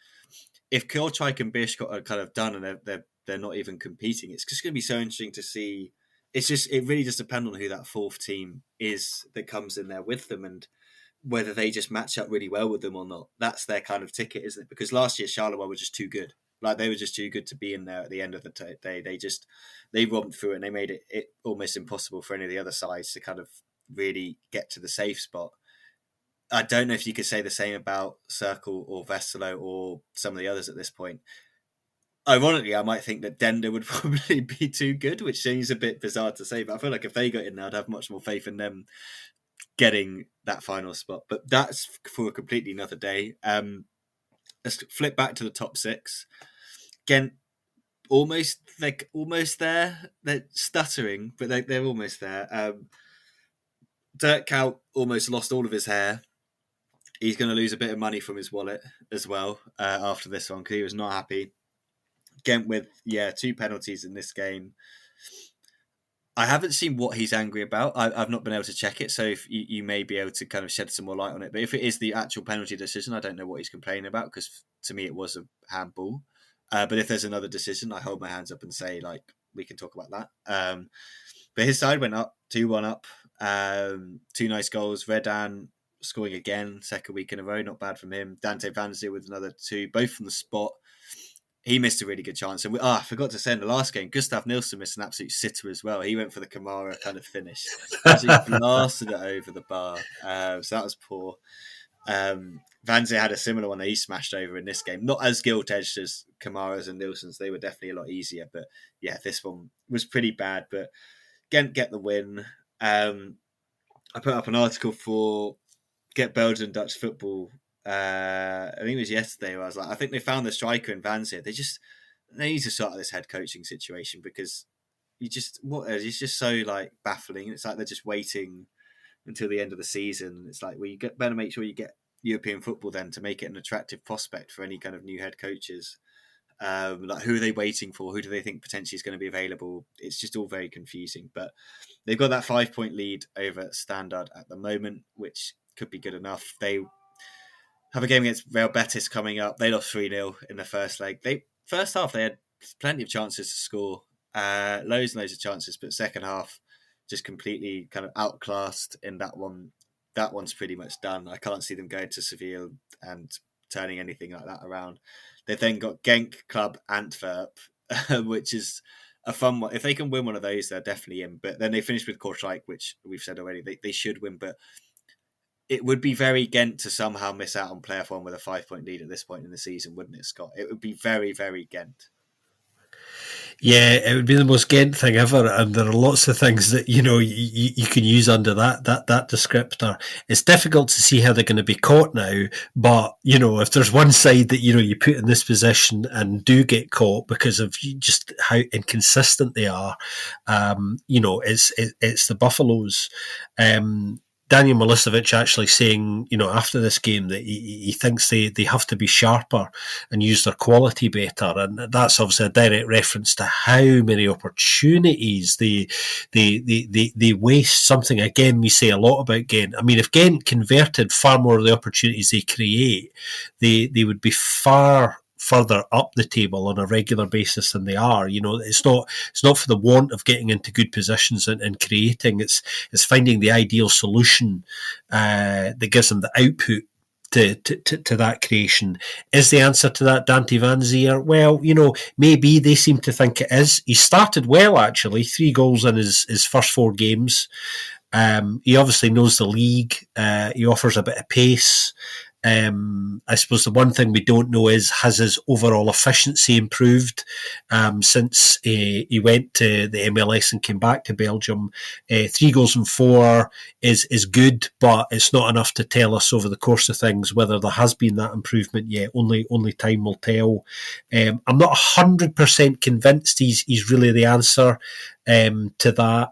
if Kortrijk and Beerschot are kind of done and they're not even competing, it's just going to be so interesting to see. It really just depends on who that fourth team is that comes in there with them, and whether they just match up really well with them or not. That's their kind of ticket, isn't it? Because last year Charleroi were just too good. Like, they were just too good to be in there at the end of the day. They romped through it, and they made it almost impossible for any of the other sides to kind of really get to the safe spot. I don't know if you could say the same about Circle or Vestalo or some of the others at this point. Ironically, I might think that Dender would probably be too good, which seems a bit bizarre to say, but I feel like if they got in there, I'd have much more faith in them getting that final spot. But that's for a completely another day. Let's flip back to the top six. Again, almost there. They're stuttering, but they're almost there. Dirk Kuyt almost lost all of his hair. He's going to lose a bit of money from his wallet as well after this one, because he was not happy. Gent with 2 penalties in this game. I haven't seen what he's angry about. I've not been able to check it, so if you may be able to kind of shed some more light on it. But if it is the actual penalty decision, I don't know what he's complaining about, because to me it was a handball. But if there's another decision, I hold my hands up and say, like, we can talk about that. But his side went up 2-1 up. Two nice goals. Redan scoring again, second week in a row, not bad from him. Dante Vanzia with another two, both from the spot. He missed a really good chance. And I forgot to say in the last game, Gustav Nilsson missed an absolute sitter as well. He went for the Kamara kind of finish. Absolutely blasted it over the bar. So that was poor. Vanzia had a similar one that he smashed over in this game. Not as gilt-edged as Kamara's and Nilsson's. They were definitely a lot easier. But yeah, this one was pretty bad. But Ghent get the win. I put up an article for Get Belgian Dutch Football. I think it was yesterday where I was like, I think they found the striker in Vanzia. They need to sort out this head coaching situation because it's just so like baffling. It's like they're just waiting until the end of the season. It's like, well, you better make sure you get European football then to make it an attractive prospect for any kind of new head coaches. Like, who are they waiting for? Who do they think potentially is going to be available? It's just all very confusing. But they've got that 5-point lead over Standard at the moment, which could be good enough. They have a game against Real Betis coming up. They lost 3-0 in the first leg. First half, they had plenty of chances to score, loads and loads of chances, but second half, just completely kind of outclassed in that one. That one's pretty much done. I can't see them going to Seville and turning anything like that around. They've then got Genk, Club, Antwerp, which is a fun one. If they can win one of those, they're definitely in. But then they finish with Kortrijk, which we've said already, they should win. But it would be very Ghent to somehow miss out on playoff one with a 5-point lead at this point in the season, wouldn't it, Scott? It would be very, very Ghent. Yeah, it would be the most Ghent thing ever, and there are lots of things that you can use under that descriptor. It's difficult to see how they're going to be caught now, but if there's one side that you put in this position and do get caught because of just how inconsistent they are, it's the Buffaloes. Daniel Milicevic actually saying, after this game that he thinks they have to be sharper and use their quality better. And that's obviously a direct reference to how many opportunities they waste. Something, again, we say a lot about Ghent. I mean, if Ghent converted far more of the opportunities they create, they would be far further up the table on a regular basis than they are. It's not for the want of getting into good positions and creating. It's finding the ideal solution that gives them the output to that creation. Is the answer to that Dante Vanzia? Well, maybe they seem to think it is. He started well, actually, 3 goals in his first 4 games. He obviously knows the league. He offers a bit of pace. I suppose the one thing we don't know is, has his overall efficiency improved since he went to the MLS and came back to Belgium? 3 goals in 4 is good, but it's not enough to tell us over the course of things whether there has been that improvement yet. Only time will tell. I'm not 100% convinced he's really the answer to that.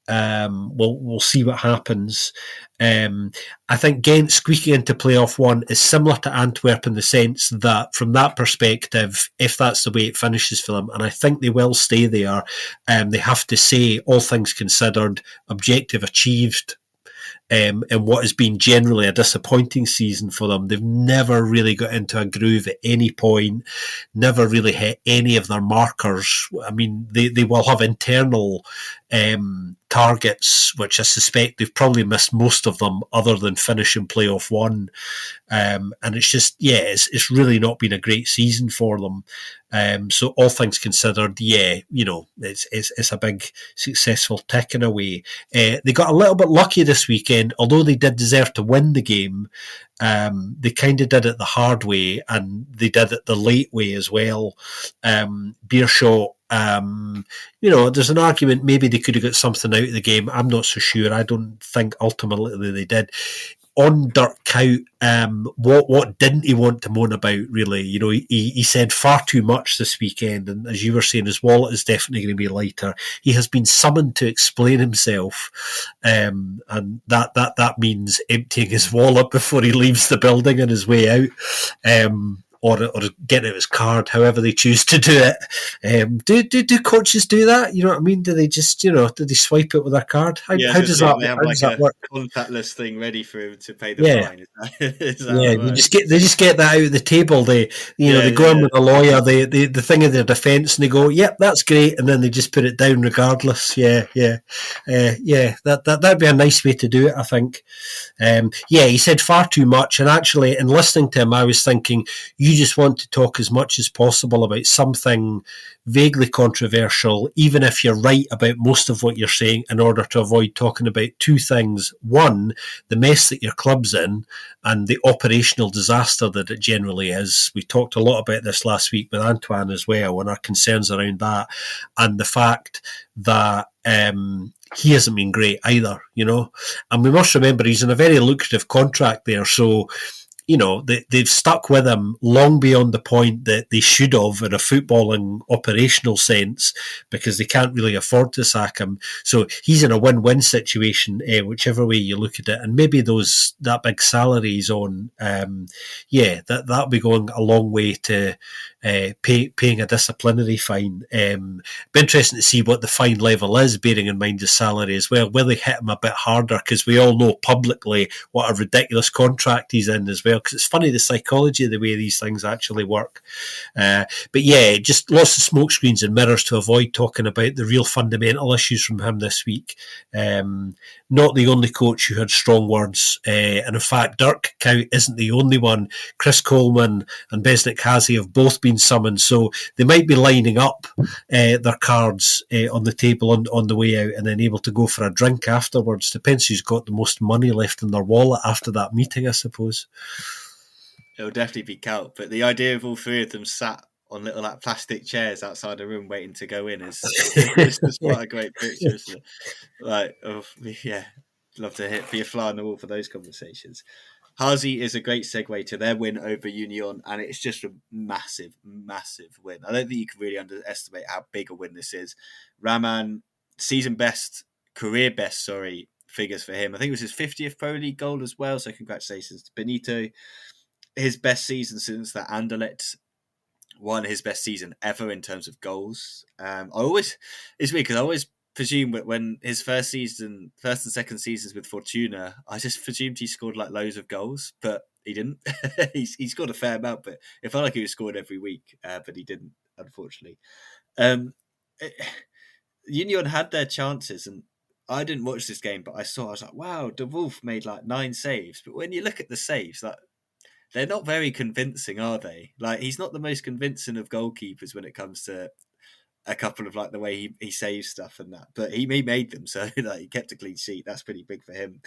We'll see what happens. I think Ghent squeaking into playoff 1 is similar to Antwerp in the sense that, from that perspective, if that's the way it finishes for them, and I think they will stay there, they have to say, all things considered, objective achieved. In what has been generally a disappointing season for them. They've never really got into a groove at any point, never really hit any of their markers. I mean, they will have internal targets, which I suspect they've probably missed most of them, other than finishing playoff 1. And it's just, it's really not been a great season for them. So all things considered, it's a big successful tick in a way. They got a little bit lucky this weekend, although they did deserve to win the game. They kind of did it the hard way, and they did it the late way as well. Beershot, there's an argument maybe they could have got something out of the game. I'm not so sure. I don't think ultimately they did. On Dirk Kuyt, what didn't he want to moan about, really? He said far too much this weekend, and as you were saying, his wallet is definitely going to be lighter. He has been summoned to explain himself, and that means emptying his wallet before he leaves the building on his way out. or getting out his card, however they choose to do it. Do coaches do that? You know what I mean? Do they just, do they swipe it with their card? Yeah, How so does yeah, that they have how does like that a work? contactless thing ready for him to pay the Yeah. fine. Is that how Yeah, it works? they just get that out of the table. Yeah, They yeah, go in yeah. with a lawyer, the thing in their defence, and they go, "Yep, that's great," and then they just put it down regardless. Yeah, yeah, yeah. That'd be a nice way to do it, I think. Yeah, he said far too much. And actually, in listening to him, I was thinking, you just want to talk as much as possible about something vaguely controversial, even if you're right about most of what you're saying, in order to avoid talking about two things. One, the mess that your club's in, and the operational disaster that it generally is. We talked a lot about this last week with Antoine as well, and our concerns around that, and the fact that he hasn't been great either, And we must remember he's in a very lucrative contract there, so they've stuck with him long beyond the point that they should have in a footballing operational sense, because they can't really afford to sack him. So he's in a win-win situation, whichever way you look at it. And maybe that big salary he's on, that'll be going a long way to paying a disciplinary fine. Be interesting to see what the fine level is, bearing in mind his salary as well. Will they hit him a bit harder? Because we all know publicly what a ridiculous contract he's in as well. Because it's funny, the psychology of the way these things actually work. But yeah, just lots of smoke screens and mirrors to avoid talking about the real fundamental issues from him this week. Not the only coach who had strong words. And in fact, Dirk Kuyt isn't the only one. Chris Coleman and Besnik Hazy have both been summoned. So they might be lining up their cards on the table on the way out, and then able to go for a drink afterwards. Depends who's got the most money left in their wallet after that meeting, I suppose. It'll definitely be Kuyt, but the idea of all three of them sat on little like plastic chairs outside a room waiting to go in is it's just quite a great picture, isn't it? Like, yeah, love to be a fly on the wall for those conversations. Hazy is a great segue to their win over Union, and it's just a massive, massive win. I don't think you can really underestimate how big a win this is. Rahman, season best, career best, figures for him. I think it was his 50th Pro League goal as well, so congratulations to Benito. His best season since that Anderlecht won, his best season ever in terms of goals. It's weird because I always presume that when his first and second seasons with Fortuna, I just presumed he scored like loads of goals, but he didn't. he scored a fair amount, but it felt like he was scored every week, but he didn't, unfortunately. Union had their chances, and I didn't watch this game, but I was like, wow, De Wolf made like 9 saves. But when you look at the saves, like, they're not very convincing, are they? Like, he's not the most convincing of goalkeepers when it comes to a couple of like the way he saves stuff and that. But he made them, so like he kept a clean sheet. That's pretty big for him.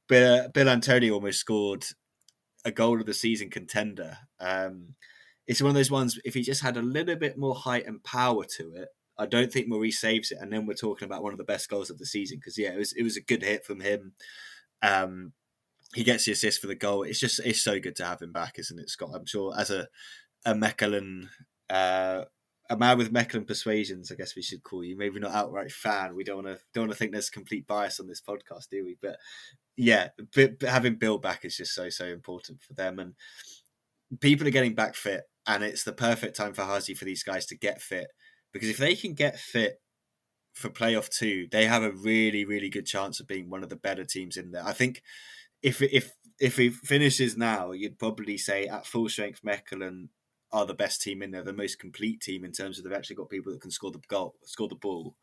But Bill Antonio almost scored a goal of the season contender. It's one of those ones, if he just had a little bit more height and power to it, I don't think Maurice saves it. And then we're talking about one of the best goals of the season, because yeah, it was a good hit from him. He gets the assist for the goal. It's so good to have him back, isn't it, Scott? I'm sure as a Mechelen, a man with Mechelen persuasions, I guess we should call you. Maybe not outright fan. We don't want to think there's complete bias on this podcast, do we? But yeah, having Bill back is just so important for them, and people are getting back fit, and it's the perfect time for Hazy for these guys to get fit, because if they can get fit for playoff 2, they have a really, really good chance of being one of the better teams in there. I think if he finishes now, you'd probably say at full strength Mechelen are the best team in there, the most complete team in terms of they've actually got people that can score the ball,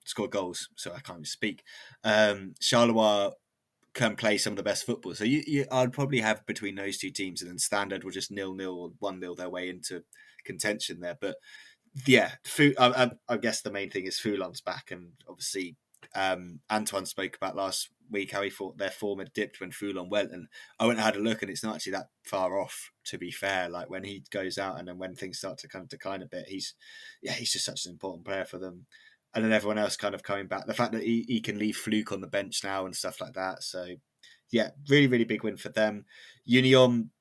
score goals. So I can't even speak. Charleroi can play some of the best football. So I'd probably have between those two teams, and then Standard will just 0-0 or 1-0 their way into contention there. But yeah, I guess the main thing is Foulan's back, and obviously Antoine spoke about last week how he thought their form had dipped when Foulan went, and I went and had a look, and it's not actually that far off, to be fair. Like when he goes out and then when things start to kind of decline a bit, he's just such an important player for them. And then everyone else kind of coming back. The fact that he can leave Fluke on the bench now and stuff like that. So yeah, really, really big win for them. Union,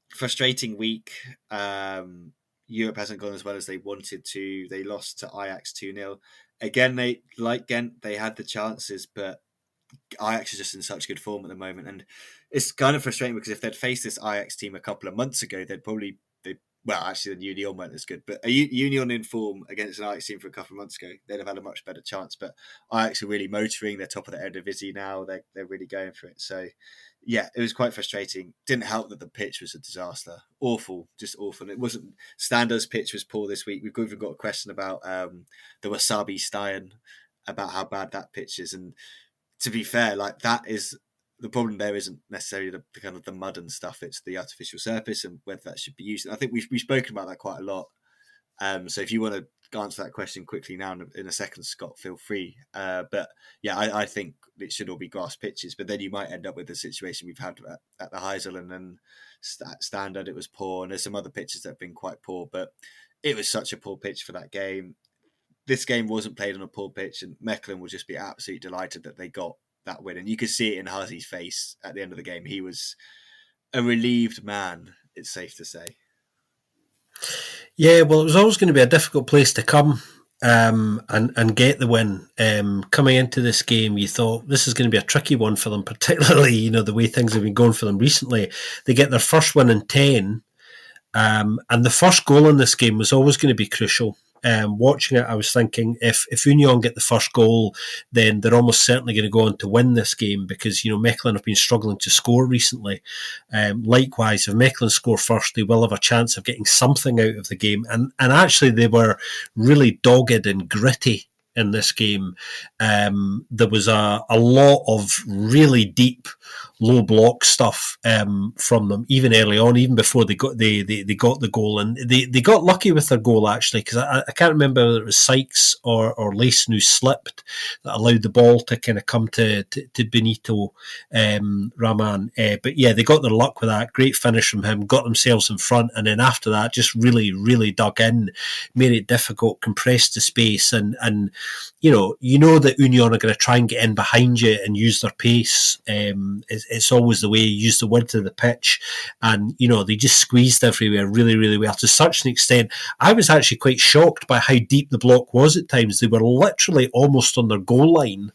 frustrating week. Europe hasn't gone as well as they wanted to. They lost to Ajax 2-0. Again, they, like Ghent, they had the chances, but Ajax is just in such good form at the moment. And it's kind of frustrating because if they'd faced this Ajax team a couple of months ago, they'd probably well, actually, the Union weren't as good, but a Union in form against an Ajax team for a couple of months ago, they'd have had a much better chance. But Ajax are really motoring. They're top of the Eredivisie now. They're really going for it. So, yeah, it was quite frustrating. Didn't help that the pitch was a disaster. Awful, just awful. It wasn't. Standard's pitch was poor this week. We've even got a question about the Wasabi Stein, about how bad that pitch is. And to be fair, like that is the problem. There isn't necessarily the kind of the mud and stuff. It's the artificial surface and whether that should be used. And I think we've spoken about that quite a lot. So if you want to answer that question quickly now in a second, Scott, feel free. But yeah, I think it should all be grass pitches. But then you might end up with the situation we've had at the Heysel, and then Standard, it was poor. And there's some other pitches that have been quite poor. But it was such a poor pitch for that game. This game wasn't played on a poor pitch, and Mechelen will just be absolutely delighted that they got that win. And you could see it in Hazi's face at the end of the game. He was a relieved man, it's safe to say. Yeah, well, it was always going to be a difficult place to come and get the win. Coming into this game, you thought this is going to be a tricky one for them, particularly, the way things have been going for them recently. They get their first win in 10, and the first goal in this game was always going to be crucial. Watching it, I was thinking if Union get the first goal, then they're almost certainly going to go on to win this game because, Mechelen have been struggling to score recently. Likewise, if Mechelen score first, they will have a chance of getting something out of the game. And actually, they were really dogged and gritty in this game. There was a lot of really deep low block stuff from them, even early on, even before they got the goal, and they got lucky with their goal actually, because I can't remember whether it was Sykes or Leysen who slipped that allowed the ball to kind of come to Benito Raman. But yeah, they got their luck with that. Great finish from him, got themselves in front, and then after that, just really, really dug in, made it difficult, compressed the space, and you know that Union are going to try and get in behind you and use their pace. It's always the way you use the width of the pitch, and they just squeezed everywhere really, really well to such an extent. I was actually quite shocked by how deep the block was at times. They were literally almost on their goal line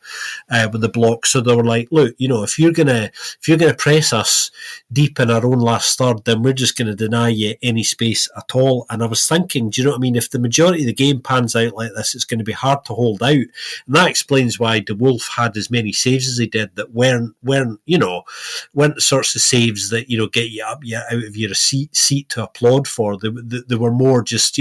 with the block, so they were like, look, if you're gonna press us deep in our own last third, then we're just going to deny you any space at all. And I was thinking, do you know what I mean? If the majority of the game pans out like this, it's going to be hard to hold out, and that explains why De Wolf had as many saves as he did that weren't the sorts of saves that get you up, out of your seat to applaud for. They were more just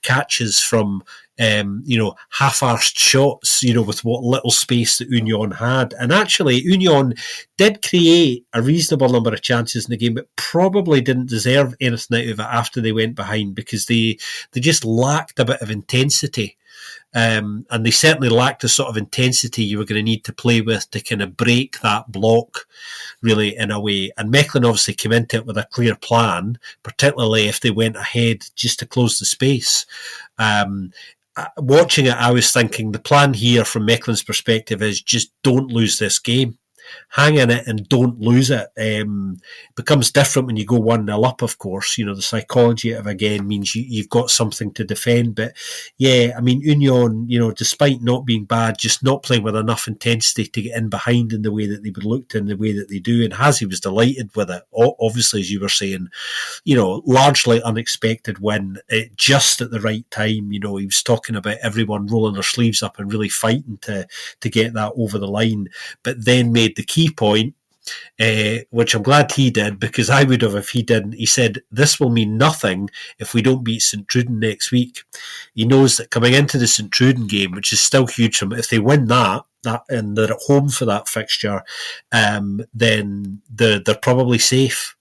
catches from half-arsed shots, with what little space that Union had. And actually, Union did create a reasonable number of chances in the game, but probably didn't deserve anything out of it after they went behind, because they just lacked a bit of intensity. And they certainly lacked the sort of intensity you were going to need to play with to kind of break that block, really, in a way. And Mechelen obviously came into it with a clear plan, particularly if they went ahead just to close the space. Watching it, I was thinking the plan here from Mechelen's perspective is just don't lose this game. Hang in it and don't lose it. It becomes different when you go 1-0 up, of course. The psychology of it again means you've got something to defend. But yeah, I mean, Union, despite not being bad, just not playing with enough intensity to get in behind in the way that they would look to, in the way that they do. And Hazi was delighted with it. Obviously, as you were saying, largely unexpected win, just at the right time. He was talking about everyone rolling their sleeves up and really fighting to get that over the line, but then made the key point, which I'm glad he did, because I would have if he didn't. He said, this will mean nothing if we don't beat St Truden next week. He knows that coming into the St Truden game, which is still huge for them, if they win that and they're at home for that fixture, then they're probably safe.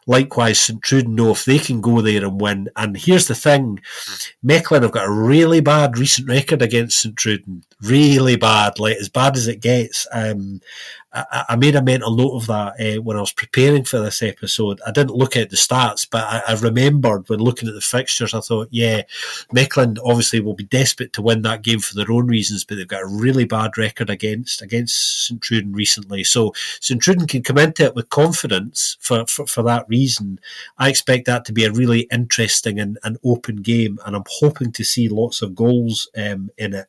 Likewise, St Truden know if they can go there and win. And here's the thing, Mechelen have got a really bad recent record against St Truden. Really bad, like as bad as it gets. I made a mental note of that when I was preparing for this episode. I didn't look at the stats, but I remembered when looking at the fixtures, I thought, yeah, Mechelen obviously will be desperate to win that game for their own reasons, but they've got a really bad record against St Truden recently. So St Truden can come into it with confidence for for that reason, I expect that to be a really interesting and open game, and I'm hoping to see lots of goals in it.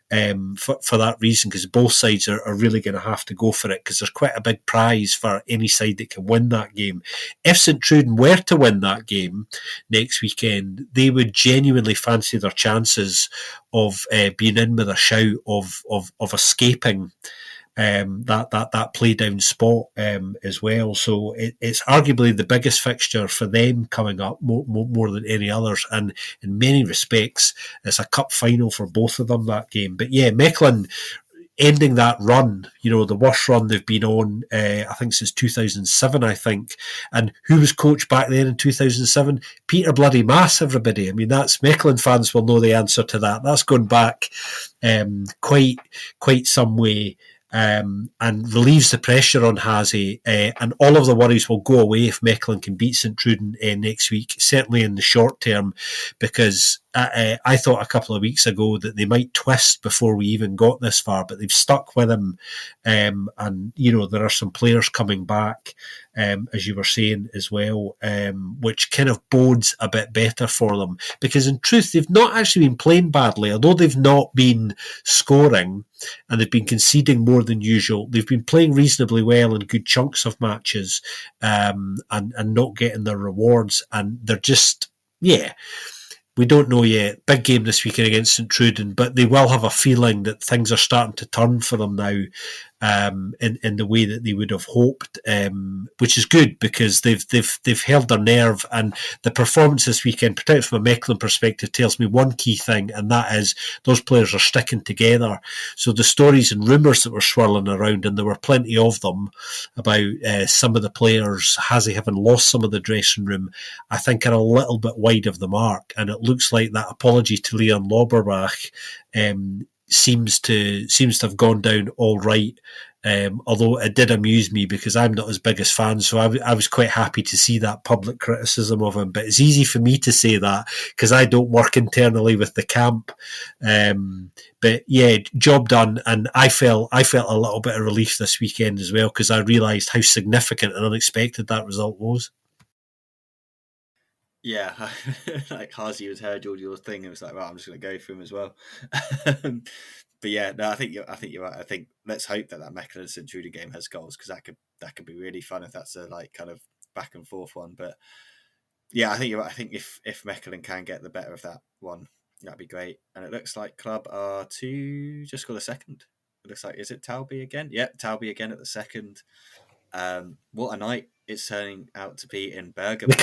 For that reason, because both sides are really going to have to go for it, because there's quite a big prize for any side that can win that game. If St Truden were to win that game next weekend, they would genuinely fancy their chances of being in with a shout of escaping that play down spot as well. So it's arguably the biggest fixture for them coming up more than any others. And in many respects, it's a cup final for both of them, that game. But yeah, Mechelen ending that run, the worst run they've been on, I think since 2007, I think. And who was coach back then in 2007? Peter Bloody Mass, everybody. I mean, that's Mechelen fans will know the answer to that. That's going back quite some way. And relieves the pressure on Hazy, and all of the worries will go away if Mechelen can beat St Truden next week, certainly in the short term, because I thought a couple of weeks ago that they might twist before we even got this far, but they've stuck with him, and there are some players coming back, as you were saying as well, which kind of bodes a bit better for them, because in truth they've not actually been playing badly, although they've not been scoring and they've been conceding more than usual. They've been playing reasonably well in good chunks of matches, and not getting their rewards, and they're just, we don't know yet. Big game this weekend against St Truden, but they will have a feeling that things are starting to turn for them now, in the way that they would have hoped, which is good, because they've held their nerve, and the performance this weekend, particularly from a Mechelen perspective, tells me one key thing, and that is those players are sticking together. So the stories and rumours that were swirling around, and there were plenty of them, about some of the players having lost some of the dressing room, I think are a little bit wide of the mark, and it looks like that apology to Leon Lauberbach seems to have gone down all right. Although it did amuse me, because I'm not as big as fans, so I was quite happy to see that public criticism of him. But it's easy for me to say that because I don't work internally with the camp. But yeah, job done, and I felt a little bit of relief this weekend as well, because I realised how significant and unexpected that result was. Yeah, like Hazy was heard your thing. It was like, well, I'm just going to go for him as well. But yeah, no, I think you're right. I think let's hope that Mechelen St Truden game has goals, because that could be really fun if that's a kind of back and forth one. But yeah, I think you're right. I think if Mechelen can get the better of that one, that'd be great. And it looks like Club are to just got a second. It looks like, is it Talby again? Yeah, Talby again at the second. What a night it's turning out to be in Bergamo.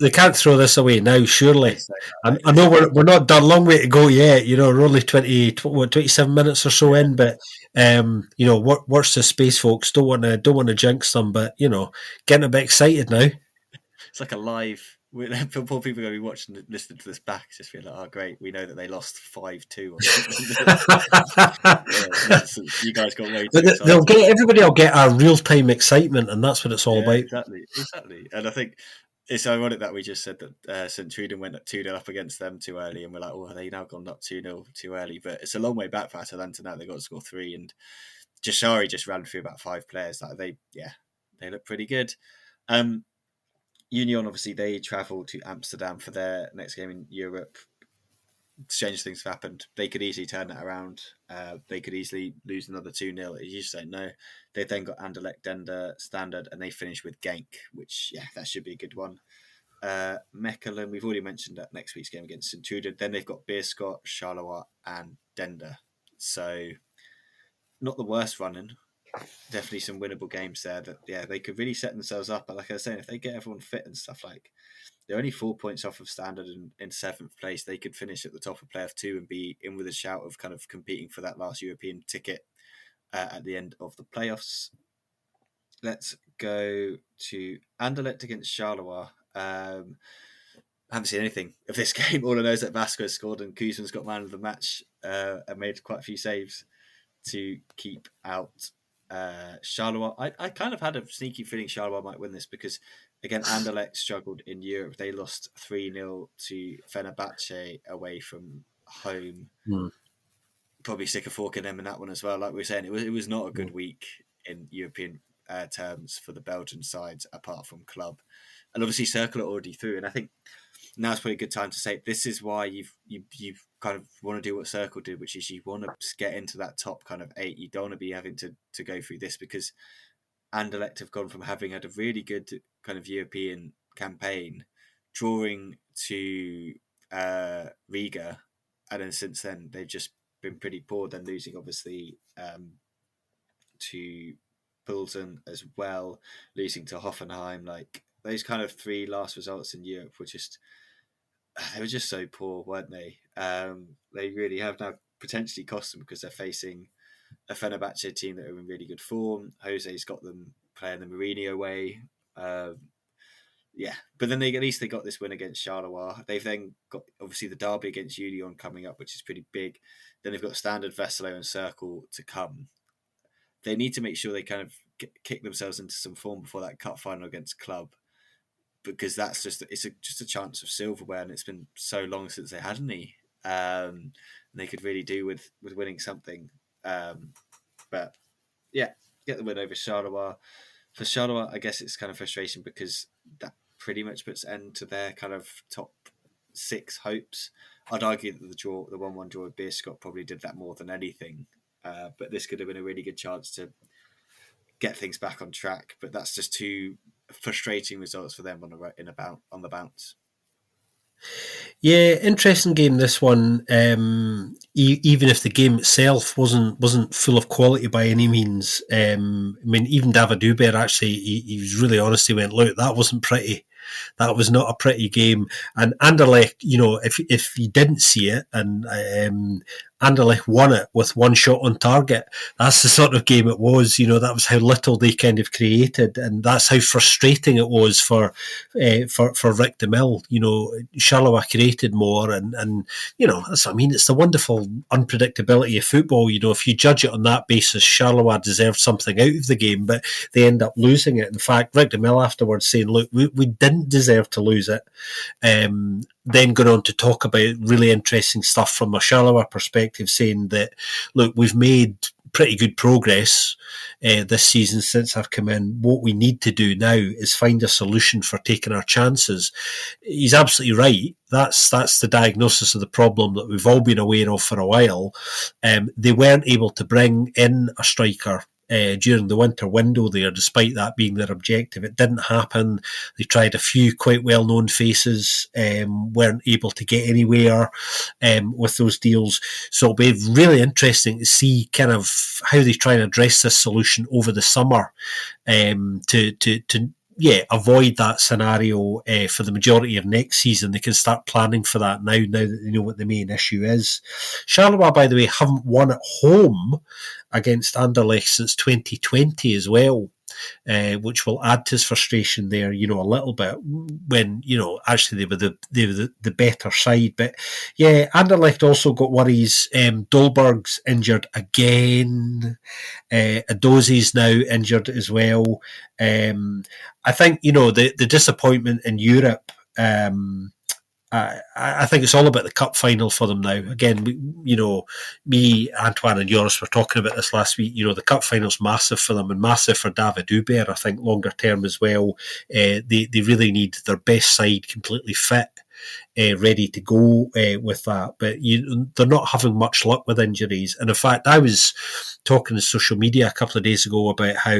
They can't throw this away now, surely. I know we're not done, long way to go yet. We're only 27 minutes or so in, but watch the space, folks. Don't want to jinx them, but getting a bit excited now. It's like a live. Poor people are going to be watching, listening to this back, just feel like, oh great, we know that they lost 5-2 or something. You guys got way too excited. Everybody will get our real time excitement, and that's what it's all about. Exactly. And I think it's ironic that we just said that St Truden went 2-0 up against them too early, and we're like, oh, they now gone up 2-0 too early. But it's a long way back for Atalanta now. They got to score 3, and Jashari just ran through about 5 players. They look pretty good. Union, obviously, they travel to Amsterdam for their next game in Europe. Strange things have happened. They could easily turn that around. They could easily lose another 2-0. You just don't know. They then got Anderlecht, Dender, Standard, and they finish with Genk, which, that should be a good one. Mechelen, we've already mentioned that next week's game against St Truden. Then they've got Beerschot, Charleroi, and Dender. So, not the worst running. Definitely some winnable games there that they could really set themselves up. But like I was saying, if they get everyone fit and stuff, like they're only 4 points off of Standard in 7th place, they could finish at the top of playoff 2 and be in with a shout of kind of competing for that last European ticket at the end of the playoffs. Let's go to Anderlecht against Charleroi. I haven't seen anything of this game. All I know is that Vasco scored and Koeman's got man of the match and made quite a few saves to keep out Charleroi. I kind of had a sneaky feeling Charleroi might win this, because again, Anderlecht struggled in Europe. They lost 3-0 to Fenerbahce away from home. Probably stick a fork in them in that one as well. Like we were saying, it was not a good week in European terms for the Belgian sides apart from club, and obviously Circle are already through. And I think now's probably a good time to say this is why you've kind of want to do what Circle did, which is you want to get into that top kind of 8. You don't want to be having to go through this, because Anderlecht have gone from having had a really good kind of European campaign, drawing to Riga, and then since then they've just been pretty poor. Then losing obviously to Pilsen as well, losing to Hoffenheim. Like those kind of 3 last results in Europe were just, they were just so poor, weren't they? They really have now potentially cost them, because they're facing a Fenerbahce team that are in really good form. Jose's got them playing the Mourinho way. Yeah, but then at least they got this win against Charleroi. They've then got obviously the derby against Union coming up, which is pretty big. Then they've got Standard, Veselo and Circle to come. They need to make sure they kind of kick themselves into some form before that cup final against Club, because that's just a chance of silverware, and it's been so long since they had any. And they could really do with winning something. But yeah, get the win over Charleroi. For Charleroi, I guess it's kind of frustration, because that pretty much puts end to their kind of top 6 hopes. I'd argue that the 1-1 draw with Beerschot probably did that more than anything. But this could have been a really good chance to get things back on track. But that's just 2 frustrating results for them on the bounce. Yeah, interesting game, this one. Even if the game itself wasn't full of quality by any means. I mean, even David Hubert actually, he was really honest. He went, "Look, that wasn't pretty. That was not a pretty game." And Anderlecht, if you didn't see it, and Anderlecht won it with 1 shot on target. That's the sort of game it was. That was how little they kind of created, and that's how frustrating it was for Rick de Mille. Charleroi created more, and that's what I mean. It's the wonderful unpredictability of football. If you judge it on that basis, Charleroi deserved something out of the game, but they end up losing it. In fact, Rick de Mille afterwards saying, "Look, we didn't deserve to lose it." Then going on to talk about really interesting stuff from a Charleroi perspective, saying that, look, we've made pretty good progress this season since I've come in. What we need to do now is find a solution for taking our chances. He's absolutely right. That's the diagnosis of the problem that we've all been aware of for a while. They weren't able to bring in a striker during the winter window there, despite that being their objective. It didn't happen. They tried a few quite well-known faces, weren't able to get anywhere with those deals. So it'll be really interesting to see kind of how they try and address this solution over the summer to avoid that scenario for the majority of next season. They can start planning for that now that they know what the main issue is. Charleroi, by the way, haven't won at home against Anderlecht since 2020 as well, which will add to his frustration there, a little bit, when, actually they were the better side. But yeah, Anderlecht also got worries. Dolberg's injured again. Adozi's now injured as well. I think, the disappointment in Europe, I think it's all about the cup final for them now. Again, me, Antoine and Joris were talking about this last week. The cup final's massive for them, and massive for David Hubert, I think, longer term as well. They really need their best side completely fit, ready to go with that. But they're not having much luck with injuries. And in fact, I was talking on social media a couple of days ago about how,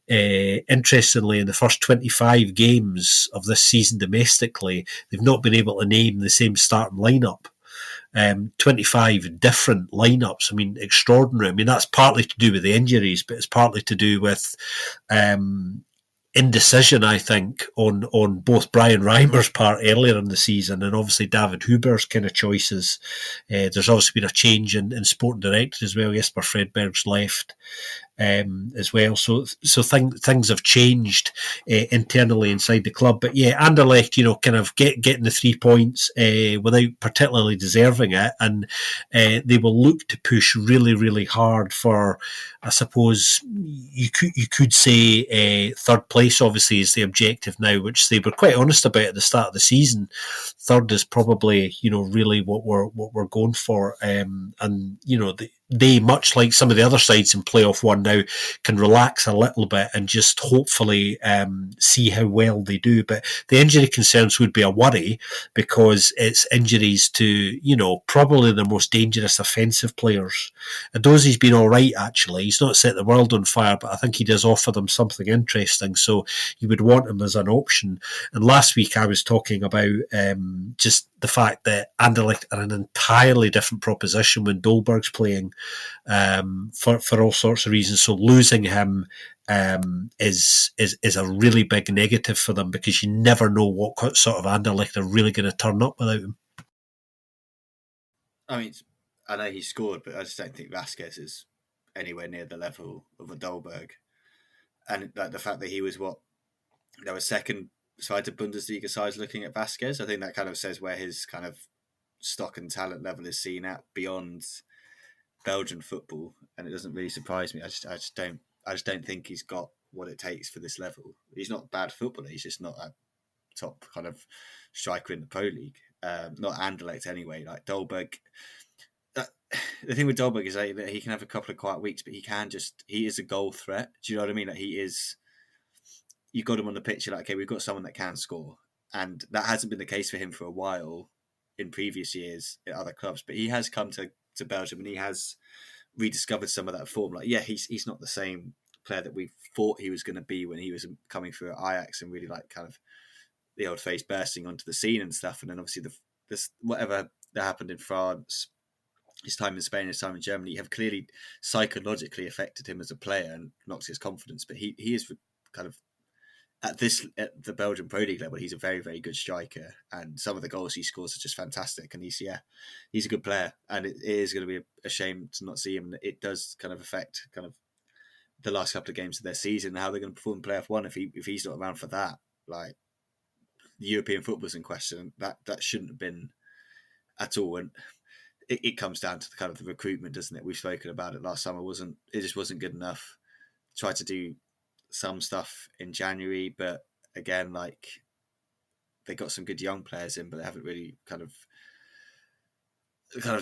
interestingly, in the first 25 games of this season domestically, they've not been able to name the same starting lineup. 25 different lineups. I mean, extraordinary. I mean, that's partly to do with the injuries, but it's partly to do with indecision, I think, on both Brian Reimer's part earlier in the season, and obviously David Huber's kind of choices. There's obviously been a change in sporting director as well. Jesper Fredberg's left as well, so things have changed internally inside the club. But yeah, Anderlecht, kind of getting the 3 points without particularly deserving it, and they will look to push really, really hard for, I suppose you could say, third place. Obviously is the objective now, which they were quite honest about at the start of the season. Third is probably really what we're going for, and they, much like some of the other sides in playoff one now, can relax a little bit and just hopefully see how well they do. But the injury concerns would be a worry because it's injuries to, probably the most dangerous offensive players. Adozi's been all right, actually. He's not set the world on fire, but I think he does offer them something interesting. So you would want him as an option. And last week I was talking about just the fact that Anderlecht are an entirely different proposition when Dolberg's playing for all sorts of reasons. So losing him is a really big negative for them because you never know what sort of Anderlecht are really going to turn up without him. I mean, I know he scored, but I just don't think Vasquez is anywhere near the level of a Dolberg. And like the fact that he was there was second side of Bundesliga sides looking at Vasquez, I think that kind of says where his kind of stock and talent level is seen at beyond Belgian football, and it doesn't really surprise me. I just don't think he's got what it takes for this level. He's not a bad footballer. He's just not a top kind of striker in the Pro League. Not Anderlecht anyway. Like Dolberg, the thing with Dolberg is that he can have a couple of quiet weeks, but he is a goal threat. Do you know what I mean? Like he is. You got him on the pitch, you're like, okay, we've got someone that can score, and that hasn't been the case for him for a while in previous years at other clubs. But he has come to Belgium and he has rediscovered some of that form. Like, yeah, he's not the same player that we thought he was going to be when he was coming through at Ajax and really like kind of the old face bursting onto the scene and stuff. And then obviously this whatever that happened in France, his time in Spain, his time in Germany, have clearly psychologically affected him as a player and knocked his confidence. But he is kind of at the Belgian Pro League level, he's a very, very good striker, and some of the goals he scores are just fantastic. And he's a good player, and it is going to be a shame to not see him. It does kind of affect kind of the last couple of games of their season and how they're going to perform in playoff one if he's not around for that. Like the European football's in question, that shouldn't have been at all. And it comes down to the kind of the recruitment, doesn't it? We've spoken about it last summer. It just wasn't good enough. Tried to do some stuff in January, but again, like they got some good young players in, but they haven't really kind of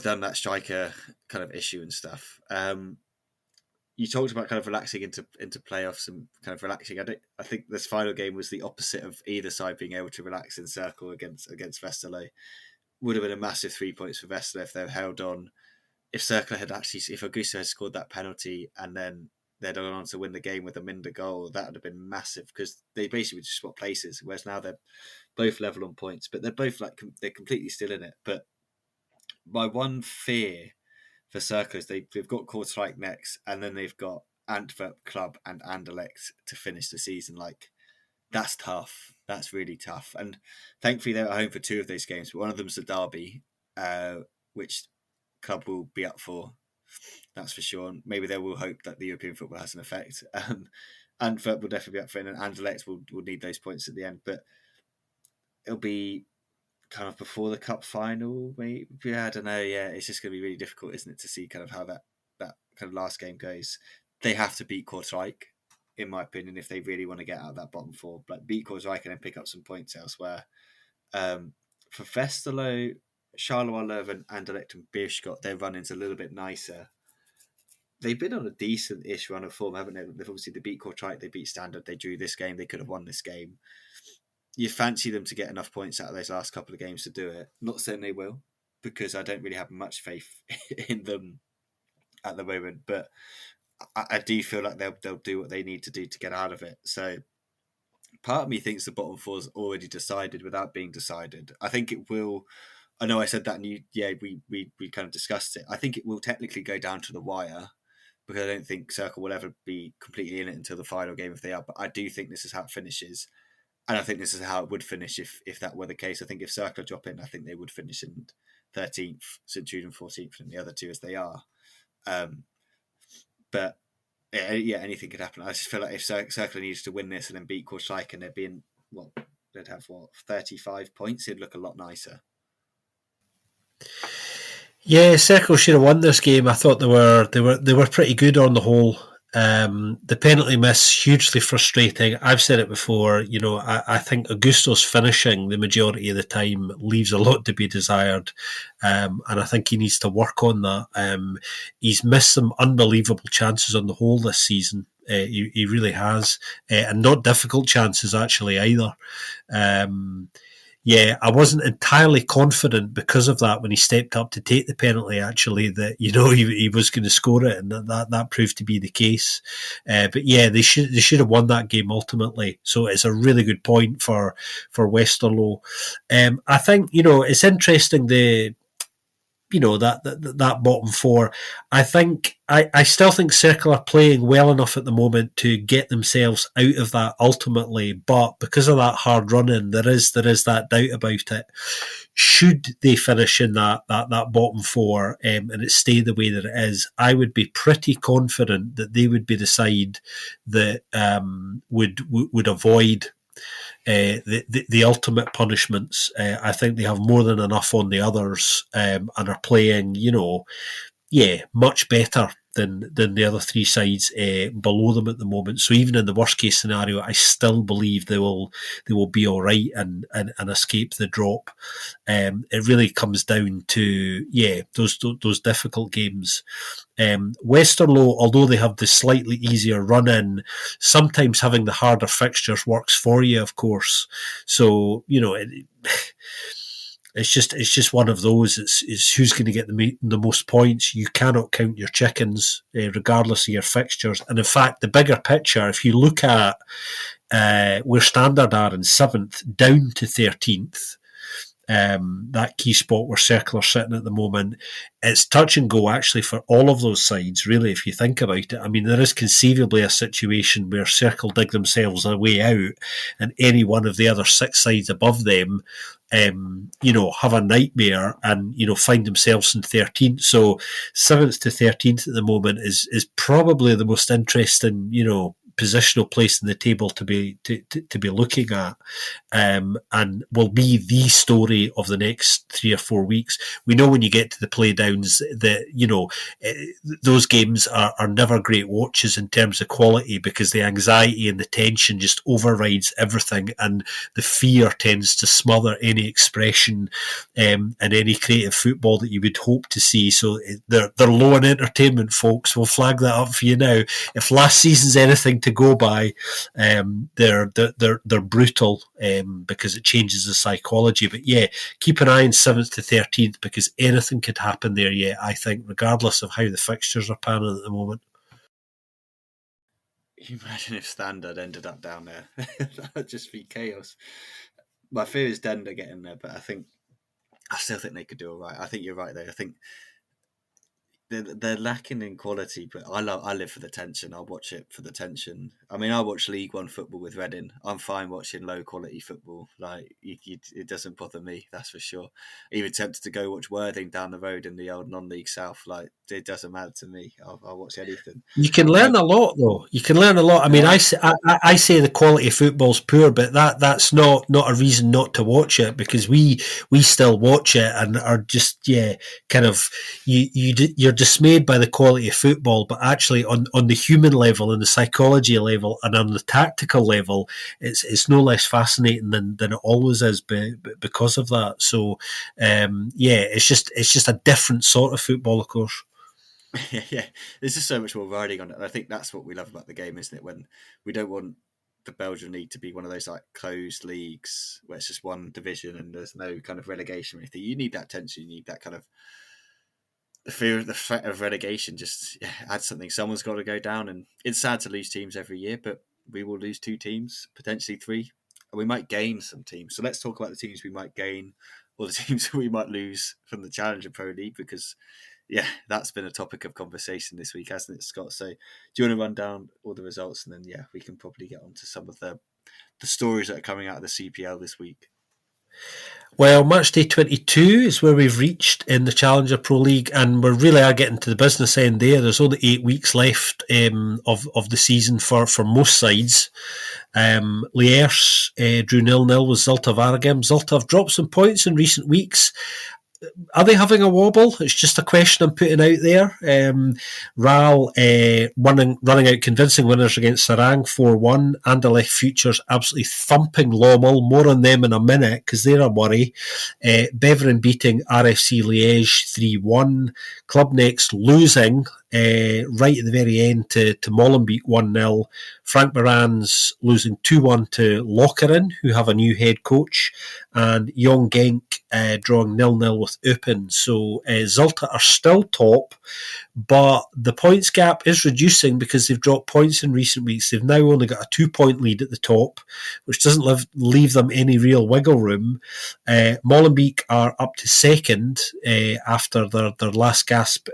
done that striker kind of issue and stuff. You talked about kind of relaxing into playoffs and kind of relaxing. I think this final game was the opposite of either side being able to relax in circle against Westerlo. Would have been a massive 3 points for Westerlo if they held on. If Circle if Augusto had scored that penalty and then they'd gone on to win the game with a Minder goal, that would have been massive because they basically just swap places. Whereas now they're both level on points, but they're both they're completely still in it. But my one fear for Circle is they've got Kortrijk next, and then they've got Antwerp, Club, and Anderlecht to finish the season. Like that's tough. That's really tough. And thankfully they're at home for two of those games, but one of them's the derby, which Club will be up for. That's for sure. And maybe they will hope that the European football has an effect. Antwerp will definitely be up for it, and Anderlecht will need those points at the end. But it'll be kind of before the cup final, maybe. I don't know. Yeah, it's just going to be really difficult, isn't it, to see kind of how that kind of last game goes. They have to beat Kortrijk, in my opinion, if they really want to get out of that bottom four. Like beat Kortrijk and then pick up some points elsewhere. For Westerlo, Charleroi, Leuven, Anderlecht and Beerschot, their run-in's a little bit nicer. They've been on a decent-ish run of form, haven't they? They've obviously, they beat Kortrijk, they beat Standard, they drew this game, they could have won this game. You fancy them to get enough points out of those last couple of games to do it. Not saying they will, because I don't really have much faith in them at the moment, but I do feel like they'll do what they need to do to get out of it. So part of me thinks the bottom four's already decided without being decided. I think it will. I know I said that, and we kind of discussed it. I think it will technically go down to the wire, because I don't think Circle will ever be completely in it until the final game if they are. But I do think this is how it finishes. And I think this is how it would finish if that were the case. I think if Circle drop in, I think they would finish in 13th, St. Jude and 14th, and the other two as they are. But yeah, anything could happen. I just feel like if Circle needs to win this and then beat Kortrijk and they'd have 35 points, it'd look a lot nicer. Yeah, Circle should have won this game. I thought they were pretty good on the whole. The penalty miss, hugely frustrating. I've said it before, I think Augusto's finishing the majority of the time leaves a lot to be desired. And I think he needs to work on that. He's missed some unbelievable chances on the whole this season. He really has. And not difficult chances, actually, either. I wasn't entirely confident because of that when he stepped up to take the penalty, actually, that, he was going to score it, and that proved to be the case. But yeah, they should have won that game ultimately. So it's a really good point for Westerlo. I think, it's interesting that bottom four. I still think Circle are playing well enough at the moment to get themselves out of that ultimately, but because of that hard running, there is that doubt about it. Should they finish in that bottom four and it stay the way that it is, I would be pretty confident that they would be the side that would avoid the ultimate punishments. I think they have more than enough on the others and are playing, much better than the other three sides below them at the moment. So even in the worst case scenario, I still believe they will be all right and escape the drop. It really comes down to those difficult games. Westerlo, although they have the slightly easier run in, sometimes having the harder fixtures works for you, of course. So it's just one of those. It's who's going to get the most points. You cannot count your chickens, regardless of your fixtures. And in fact, the bigger picture, if you look at where Standard are in 7th, down to 13th, that key spot where Circle are sitting at the moment, it's touch and go actually for all of those sides, really, if you think about it. I mean, there is conceivably a situation where Circle dig themselves a way out and any one of the other 6 sides above them have a nightmare and find themselves in 13th. So 7th to 13th at the moment is probably the most interesting positional place in the table to be looking at, and will be the story of the next 3 or 4 weeks. We know when you get to the play downs that those games are never great watches in terms of quality, because the anxiety and the tension just overrides everything, and the fear tends to smother any expression and any creative football that you would hope to see. So they're low on entertainment, folks. We'll flag that up for you now. If last season's anything to go by, they're brutal because it changes the psychology. But yeah, keep an eye on 7th to 13th, because anything could happen there. Yeah, I think, regardless of how the fixtures are panning at the moment. You imagine if Standard ended up down there? That would just be chaos. My fear is Dender getting there, but I still think they could do all right. I think you're right there. I think they're lacking in quality, but I live for the tension. I'll watch it for the tension. I mean, I watch League One football with Reading. I'm fine watching low quality football. Like it doesn't bother me, that's for sure. Even tempted to go watch Worthing down the road in the old non-league South. Like it doesn't matter to me. I'll watch anything. You can learn a lot, though. You can learn a lot. I mean, I say the quality of football's poor, but that's not a reason not to watch it, because we still watch it and are just kind of you're dismayed by the quality of football, but actually on the human level and the psychology level and on the tactical level, it's no less fascinating than it always is because of that. So it's just a different sort of football, of course. Yeah, there's just so much more riding on it, and I think that's what we love about the game, isn't it? When we don't want the Belgian league to be one of those like closed leagues where it's just one division and there's no kind of relegation or anything. You need that tension. You need that kind of the threat of relegation. Just add something. Someone's got to go down, and it's sad to lose teams every year, but we will lose 2 teams, potentially 3, and we might gain some teams. So let's talk about the teams we might gain or the teams we might lose from the Challenger Pro League, because that's been a topic of conversation this week, hasn't it, Scott? So do you want to run down all the results, and then we can probably get on to some of the stories that are coming out of the CPL this week? Well, Matchday 22 is where we've reached in the Challenger Pro League, and we really are getting to the business end there. There's only 8 weeks left of the season for most sides. Liège drew 0-0 with Zulta Waregem. Zulta have dropped some points in recent weeks. are they having a wobble? It's just a question I'm putting out there. Ral running out convincing winners against Sarang 4-1. Anderlecht Futures absolutely thumping Lommel. More on them in a minute because they're a worry. Beveren beating RFC Liège 3-1. Club Next losing right at the very end to Molenbeek 1-0. Frank Moran's losing 2-1 to Lokeren, who have a new head coach, and Young Genk drawing 0-0 with Eupen. So Zulte are still top, but the points gap is reducing because they've dropped points in recent weeks. They've now only got a 2-point lead at the top, which doesn't leave them any real wiggle room. Molenbeek are up to second after their last gasp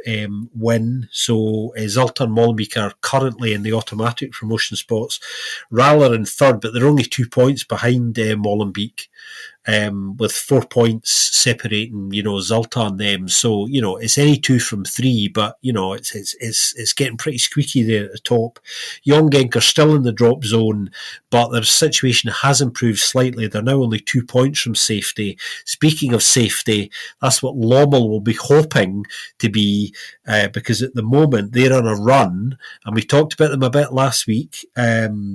win. So Zulte and Molenbeek are currently in the automatic promotion spots. Ral are in third, but they're only 2 points behind Molenbeek. With 4 points separating, Zulte and them. So, it's any 2 from 3, but, it's getting pretty squeaky there at the top. Young Genk are still in the drop zone, but their situation has improved slightly. They're now only 2 points from safety. Speaking of safety, that's what Lommel will be hoping to be, because at the moment they're on a run, and we talked about them a bit last week,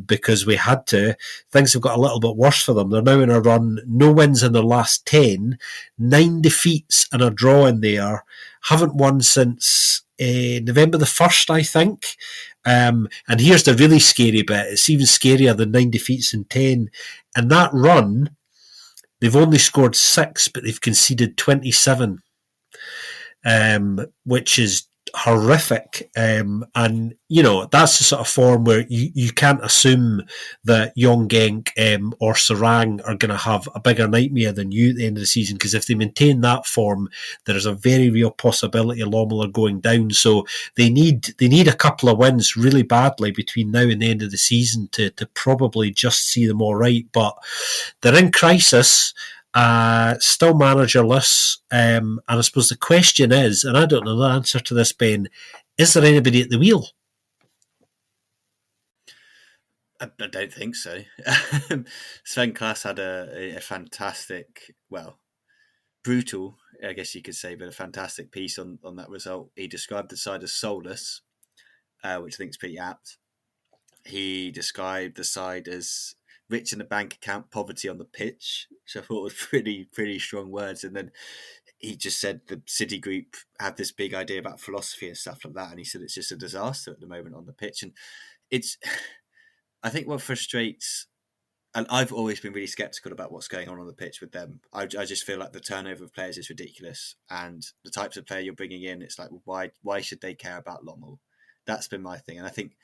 because we had to. Things have got a little bit worse for them. They're now in a run, no wins in their last 10, 9 defeats and a draw in there. Haven't won since November the 1st, I think. And here's the really scary bit. It's even scarier than 9 defeats and 10. And that run, they've only scored 6, but they've conceded 27, which is horrific. And, that's the sort of form where you can't assume that Young Genk or Sarang are going to have a bigger nightmare than you at the end of the season, because if they maintain that form, there is a very real possibility Lommel are going down. So they need a couple of wins really badly between now and the end of the season to probably just see them all right. But they're in crisis. Still managerless, and I suppose the question is, and I don't know the answer to this, Ben, is there anybody at the wheel? I don't think so. Sven Klaas had a fantastic, brutal, I guess you could say, but a fantastic piece on that result. He described the side as soulless, which I think is pretty apt. He described the side as rich in the bank account, poverty on the pitch, which I thought was pretty strong words. And then he just said the City Group had this big idea about philosophy and stuff like that, and he said it's just a disaster at the moment on the pitch. And it's, I think what frustrates, and I've always been really skeptical about what's going on the pitch with them. I just feel like the turnover of players is ridiculous, and the types of player you're bringing in, it's like, why should they care about Lommel? That's been my thing, and I think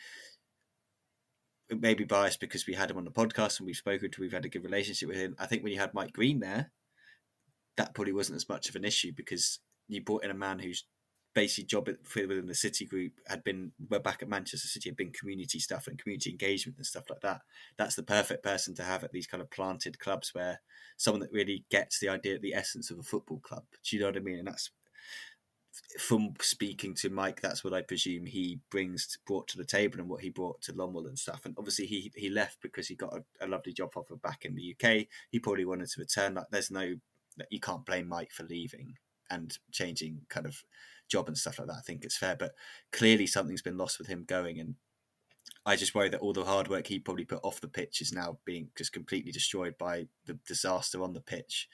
it may be biased because we had him on the podcast and we've had a good relationship with him. I think when you had Mike Green there, that probably wasn't as much of an issue because you brought in a man whose basic job within the City Group we're back at Manchester City, had been community stuff and community engagement and stuff like that. That's the perfect person to have at these kind of planted clubs, where someone that really gets the idea, the essence of a football club. Do you know what I mean? And that's, from speaking to Mike, that's what I presume he brought to the table and what he brought to Lommel and stuff. And obviously he left because he got a lovely job offer back in the UK. He probably wanted to return. You can't blame Mike for leaving and changing kind of job and stuff like that. I think it's fair, but clearly something's been lost with him going, and I just worry that all the hard work he probably put off the pitch is now being just completely destroyed by the disaster on the pitch.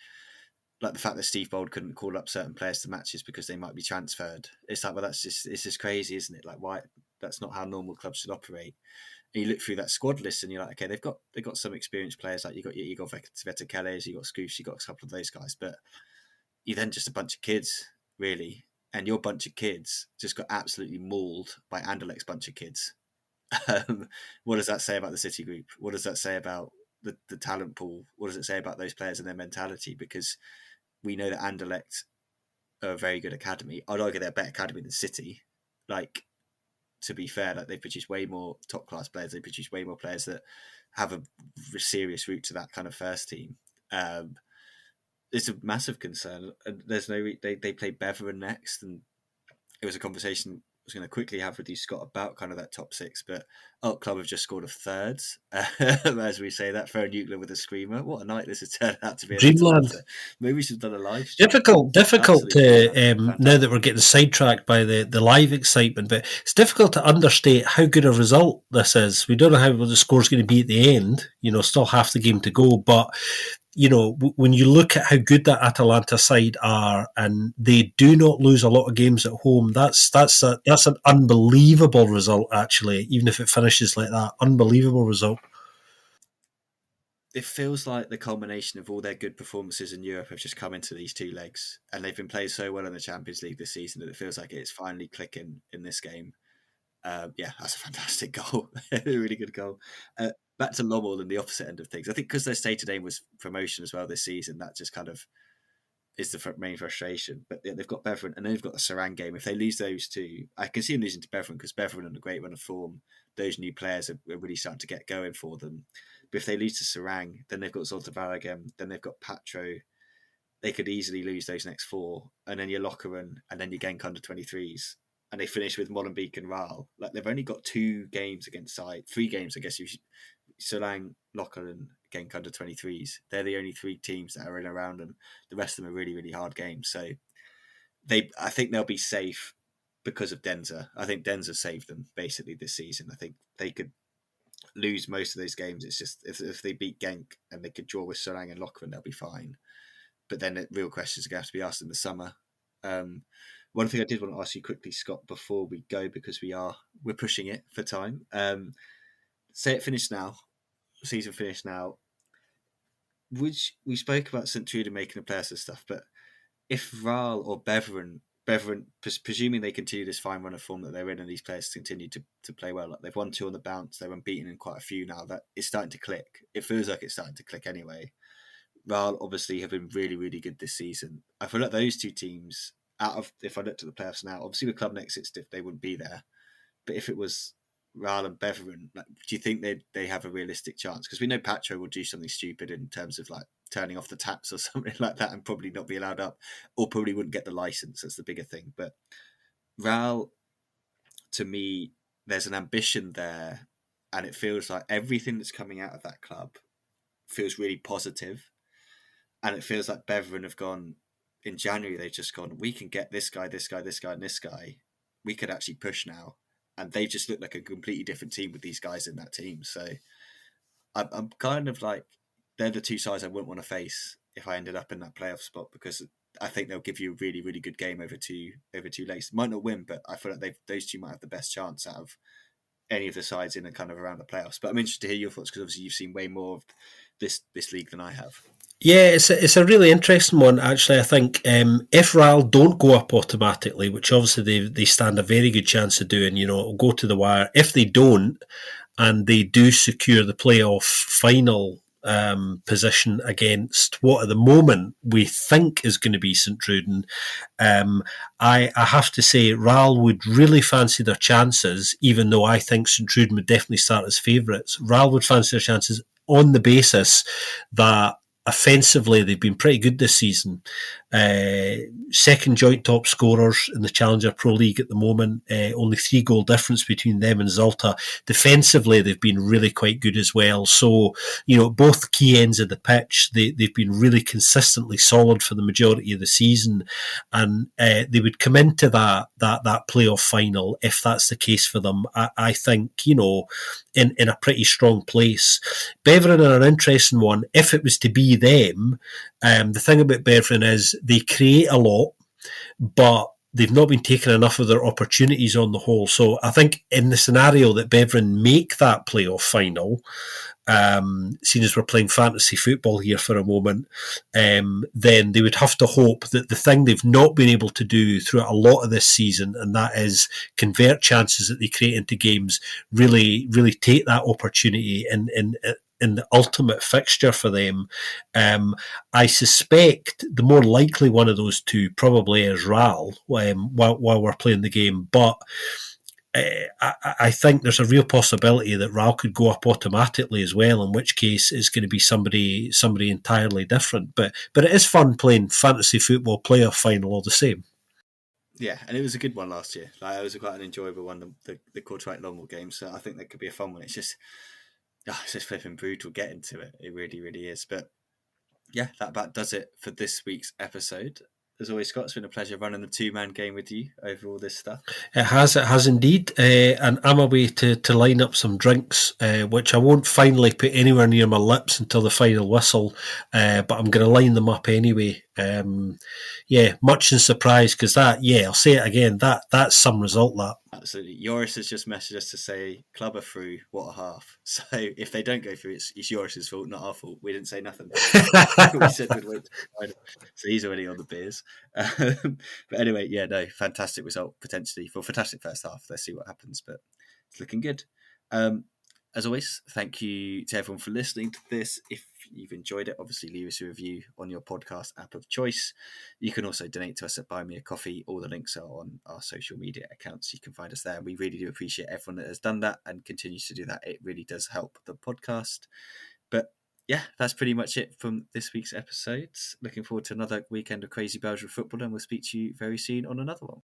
Like the fact that Steve Bold couldn't call up certain players to matches because they might be transferred. It's like, well, it's just crazy, isn't it? Like, why? That's not how normal clubs should operate. And you look through that squad list and you're like, okay, they've got some experienced players. Like you got Vetekeles, you got Scoosh, you got a couple of those guys, but you're then just a bunch of kids, really. And your bunch of kids just got absolutely mauled by Anderlecht's bunch of kids. What does that say about the City Group? What does that say about the talent pool? What does it say about those players and their mentality? Because we know that Anderlecht are a very good academy. I'd argue they're a better academy than City. Like, to be fair, like they produce way more top class players. They produce way more players that have a serious route to that kind of first team. It's a massive concern. There's no they play Beveren next, and it was a conversation was going to quickly have with you, Scott, about kind of that top six, but Alt Club have just scored a third, as we say that. Fair Nuclear with a screamer. What a night this has turned out to be. Dreamland. Maybe we should have done a live stream. Difficult to now that we're getting sidetracked by the live excitement, but it's difficult to understate how good a result this is. We don't know how the score's going to be at the end. Still half the game to go, but when you look at how good that Atalanta side are, and they do not lose a lot of games at home, that's an unbelievable result. Actually, even if it finishes like that, unbelievable result. It feels like the culmination of all their good performances in Europe have just come into these two legs, and they've been playing so well in the Champions League this season that it feels like it's finally clicking in this game. That's a fantastic goal, a really good goal. Back to Lommel and the opposite end of things. I think because their stated aim was promotion as well this season, that just kind of is the main frustration. But they've got Beveren, and then they've got the Sarang game. If they lose those two, I can see them losing to Beveren because Beveren on a great run of form. Those new players are really starting to get going for them. But if they lose to Sarang, then they've got Zoltavar again, then they've got Patro. They could easily lose those next four, and then your Lokeren, and then your Genk under 23s. And they finish with Molenbeek and Raal. Like, they've only got 2 games against side, 3 games, I guess. Sarang, Lokeren, Genk under 23s. They're the only 3 teams that are in around them. The rest of them are really, really hard games. So I think they'll be safe because of Denza. I think Denza saved them basically this season. I think they could lose most of those games. It's just if they beat Genk and they could draw with Sarang and Lokeren, they'll be fine. But then the real questions are going to have to be asked in the summer. One thing I did want to ask you quickly, Scott, before we go, because we're pushing it for time. Say it finished now, season finished now. We spoke about St. Truiden making the playoffs and stuff, but if Raal or Beveren, presuming they continue this fine run of form that they're in, and these players continue to play well, like they've won 2 on the bounce, they're unbeaten in quite a few now. That it's starting to click. It feels like it's starting to click anyway. Raal obviously have been really, really good this season. I feel like those 2 teams, if I looked at the playoffs now, obviously with Club Next it's they wouldn't be there. But if it was Raal and Beveren, do you think they have a realistic chance? Because we know Patro will do something stupid in terms of like turning off the taps or something like that and probably not be allowed up, or probably wouldn't get the license. That's the bigger thing. But Raal, to me, there's an ambition there, and it feels like everything that's coming out of that club feels really positive. And it feels like Beveren have gone, in January, they've just gone, we can get this guy, this guy, this guy, and this guy. We could actually push now. And they just look like a completely different team with these guys in that team. So I'm kind of like, they're the 2 sides I wouldn't want to face if I ended up in that playoff spot, because I think they'll give you a really, really good game over two legs. Might not win, but I feel like those 2 might have the best chance out of any of the sides in and kind of around the playoffs. But I'm interested to hear your thoughts, because obviously you've seen way more of this league than I have. Yeah, it's a really interesting one, actually. I think if Raal don't go up automatically, which obviously they stand a very good chance of doing, it'll go to the wire. If they don't, and they do secure the playoff final position against what at the moment we think is going to be St. Truiden, I have to say Raal would really fancy their chances, even though I think St. Truiden would definitely start as favourites. Raal would fancy their chances on the basis that offensively, they've been pretty good this season. Second joint top scorers in the Challenger Pro League at the moment. Only 3 goal difference between them and Zolta. Defensively, they've been really quite good as well. So, both key ends of the pitch, they've been really consistently solid for the majority of the season. And they would come into that playoff final, if that's the case for them, I think, in a pretty strong place. Beveren are an interesting one. If it was to be them, the thing about Beveren is they create a lot, but they've not been taking enough of their opportunities on the whole. So I think in the scenario that Beveren make that playoff final, seeing as we're playing fantasy football here for a moment, then they would have to hope that the thing they've not been able to do throughout a lot of this season, and that is convert chances that they create into games, really, really take that opportunity in the ultimate fixture for them. I suspect the more likely one of those 2 probably is Raal while we're playing the game, but I think there's a real possibility that Raal could go up automatically as well, in which case it's going to be somebody entirely different. But it is fun playing fantasy football playoff final all the same. Yeah, and it was a good one last year. Like, it was quite an enjoyable one, the Courtright Lommel game. So I think that could be a fun one. It's just flipping brutal getting to it. It really, really is. But yeah, that about does it for this week's episode. As always, Scott, it's been a pleasure running the two-man game with you over all this stuff. It has indeed. And I'm away to line up some drinks, which I won't finally put anywhere near my lips until the final whistle, but I'm going to line them up anyway. Much in surprise because I'll say it again, that's some result, that. Absolutely. Joris has just messaged us to say, club are through, what a half. So if they don't go through, it's Joris's fault, not our fault. We didn't say nothing. We said we'd wait. So he's already on the beers. But anyway, fantastic result potentially for fantastic first half. Let's see what happens, but it's looking good. As always, thank you to everyone for listening to this. If you've enjoyed it, obviously leave us a review on your podcast app of choice. You can also donate to us at Buy Me a Coffee. All the links are on our social media accounts. You can find us there. We really do appreciate everyone that has done that and continues to do that. It really does help the podcast. But yeah, that's pretty much it from this week's episodes. Looking forward to another weekend of crazy Belgian football, and we'll speak to you very soon on another one.